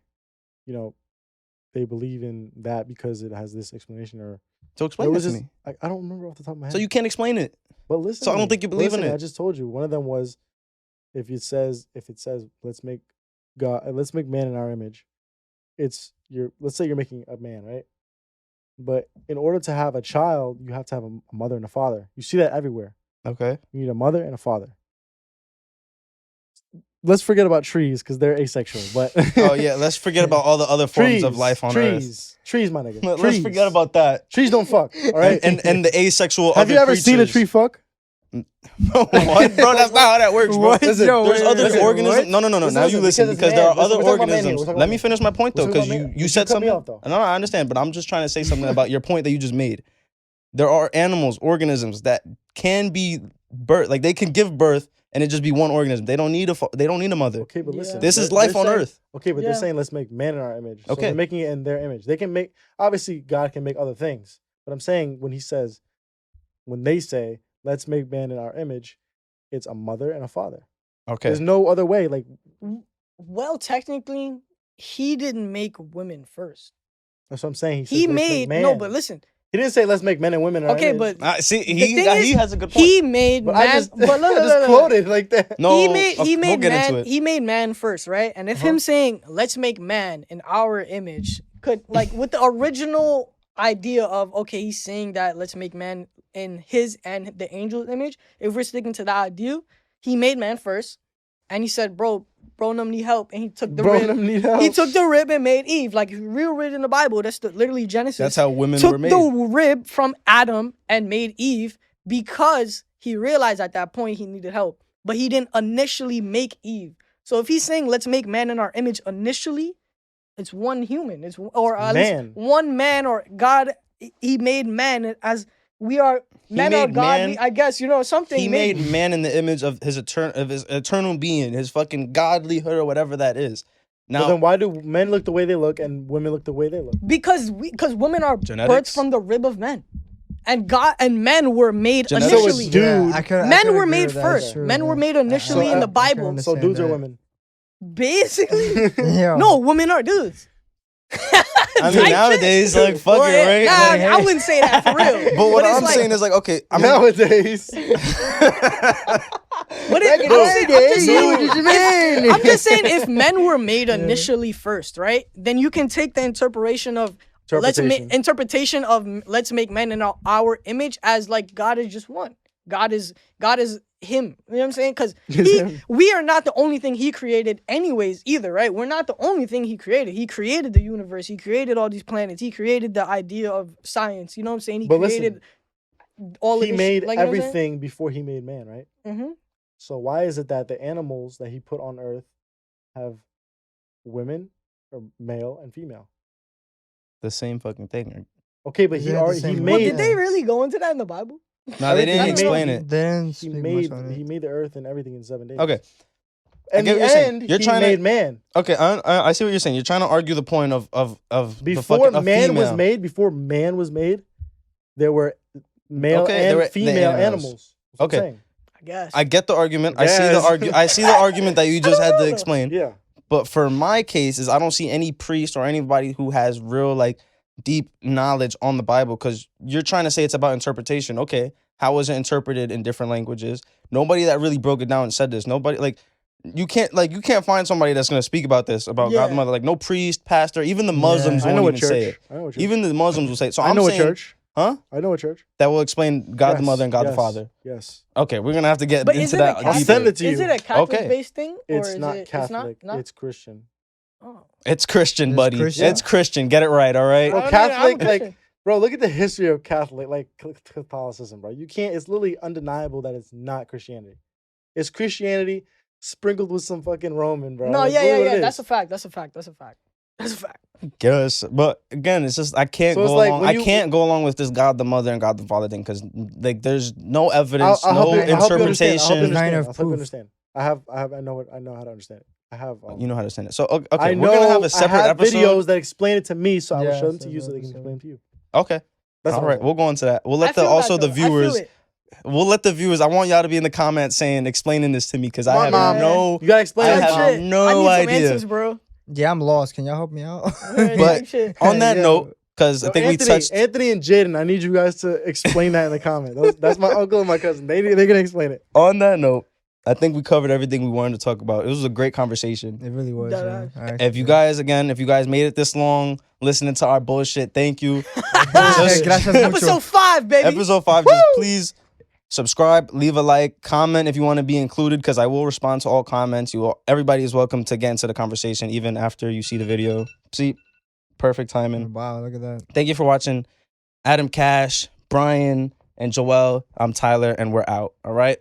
they believe in that because it has this explanation. Or so it explain was this to just me. I don't remember off the top of my head. So you can't explain it. But listen. so I to don't me. think you believe in Listen, it. I just told you. One of them was if it says let's make man in our image. Let's say you're making a man, right? But in order to have a child, you have to have a mother and a father. You see that everywhere. Okay. You need a mother and a father. Let's forget about trees because they're asexual. But Oh yeah, let's forget about all the other forms of life on Earth. Trees, my nigga. Let's Trees. forget about that. trees. Don't fuck. All right. And the asexual. have you other ever seen a creatures. tree fuck? What, bro? That's not how that works, bro. What? Listen, Yo, There's wait, other listen, organisms. what? No. Listen, Now you listen, listen because because it's there are man. other We're talking about man here. organisms. We're talking Let about me man. finish my point though, We're because talking about man. you You said cut me something. off, though. No, I understand, but I'm just trying to say something about your point that you just made. There are animals, organisms that can be birth, like they can give birth, and it just be one organism. They don't need a mother. Okay, but Yeah. listen. This is they're life on saying- Earth. Okay, but Yeah. they're saying let's make man in our image. So Okay. they're making it in their image. They can make, obviously God can make other things. But I'm saying when they say let's make man in our image, it's a mother and a father. Okay. There's no other way. Like, Well, technically, he didn't make women first. that's what I'm saying. He says, "Let's make made man." no, but listen. He didn't say let's make men and women in our Okay, image. but See, the he thing is, has a good point. he made But I man. just, But look, I just quoted like that. No, he made we'll get man. into it. He made man first, right? And if Uh-huh. him saying "let's make man in our image" could like with the original idea of okay, he's saying that let's make man in his and the angel's image. If we're sticking to that idea, he made man first, and he said, "Bro, them need help," and he took the Bro, rib. them need help. He took the rib and made Eve. Like if you read in the Bible, that's literally Genesis. That's how women took were made. the rib from Adam and made Eve because he realized at that point he needed help. But he didn't initially make Eve. So if he's saying let's make man in our image initially, it's one human. It's or at Man. least one man or God. He made man as we are. Men are made godly. man- I guess something. He made man in the image of his eternal being, his fucking godlyhood or whatever that is. Now, But then why do men look the way they look and women look the way they look? because women are birthed Genetics? from the rib of men, and God and men were made Genetics. So it's initially. dude. Men were made first. Men were made initially in the Bible. So dudes are women. Basically, Yeah. no, women are dudes. I mean, Type shit. nowadays, like, fuck Well, it, right? Nah, Like, I wouldn't say that for real. but what it's I'm like- saying is like, okay, I mean, Nowadays. But I'm just saying, I'm just saying, if men were made initially first, right? Then you can take the interpretation of let's make men in our image as like God is just one. God is him. You know what I'm saying? Because we are not the only thing he created anyways either, right? We're not the only thing he created. He created the universe. He created all these planets. He created the idea of science. You know what I'm saying? He But created all of He this made shit. Like, you know what I'm saying? everything before he made man, right? Mhm. So why is it that the animals that he put on earth have women or male and female? the same fucking thing. Okay, but Is he it the already same he way? Well, made. did they really go into that in the Bible? No, they didn't Everything he explain made- it. They didn't He speak much made on it. he made the earth and everything in 7 days. Okay. In get the what you're saying. end, You're he trying to- made man. Okay, I see what you're saying. You're trying to argue the point of the Before fucking, a man was female. made, there were male Okay, there were and the female animals. animals. That's what I'm Okay. saying. I guess. I get the argument. I see Yes. I see the argument that you just had to know. explain. Yeah. But for my case, is I don't see any priest or anybody who has real like deep knowledge on the Bible, because you're trying to say it's about interpretation. Okay, how was it interpreted in different languages? Nobody that really broke it down and said this. Nobody you can't find somebody that's gonna speak about this about God the Yeah. Mother. Like no priest, pastor, even the Muslims I won't know even a say church. it. I know a church. Even the Muslims will say it. So I I'm know a saying, church. huh? I know a church. That will explain God the Yes, Mother and God the yes, Father. Yes. Okay, we're gonna have to get But is into it a that. Catholic? I'll send it to Is you. it a Catholic Okay. based thing? Or It's is not it, Catholic. It's not? It's Christian. Oh. It's Christian, It's buddy. Christian? It's Christian. Get it right, all right? Bro, I don't know, I'm a Catholic, Christian. like, bro, look at the history of Catholic, like Catholicism, bro. You can't. It's literally undeniable that it's not Christianity. It's Christianity sprinkled with some fucking Roman, bro. No, That's yeah. literally what it That's is. a fact. That's a fact. That's a fact. That's a fact. Guess, but again, it's just I can't So it's go like along. when I you- can't go along with this God the Mother and God the Father thing because like there's no evidence, I'll help no you- I'll help you understand. I'll help you interpretation. Line understand. of I'll help you proof. understand. I know how to understand it. I have. You know how to send it. So okay, I know. we're gonna have a separate I have episode. videos that explain it to me, so I will Yeah, show them to same you so they can episode. explain it to you. Okay, That's all what right. I'm saying. We'll go into that. We'll I let the feel also that, the though. I feel viewers. it. We'll let the viewers. I want y'all to be in the comments saying explaining this to me because I Come have on, man. no. You gotta explain I it. Type have Mom. shit. no I need some idea. answers, bro. Yeah, I'm lost. Can y'all help me out? Yeah, But- type shit. On that Yo. note, because I Yo, think Anthony, we touched. Anthony and Jaden. I need you guys to explain that in the comment. That's my uncle and my cousin. They're gonna explain it. On that note, I think we covered everything we wanted to talk about. It was a great conversation. It really was. That Yeah. ass. I If you actually- guys made it this long listening to our bullshit, thank you. Gracias mucho. Episode 5, baby. Episode 5, just please subscribe, leave a like, comment if you want to be included because I will respond to all comments. Everybody is welcome to get into the conversation even after you see the video. See, perfect timing. Wow, look at that. Thank you for watching. Adam Cash, Brian, and Joel. I'm Tyler, and we're out. All right.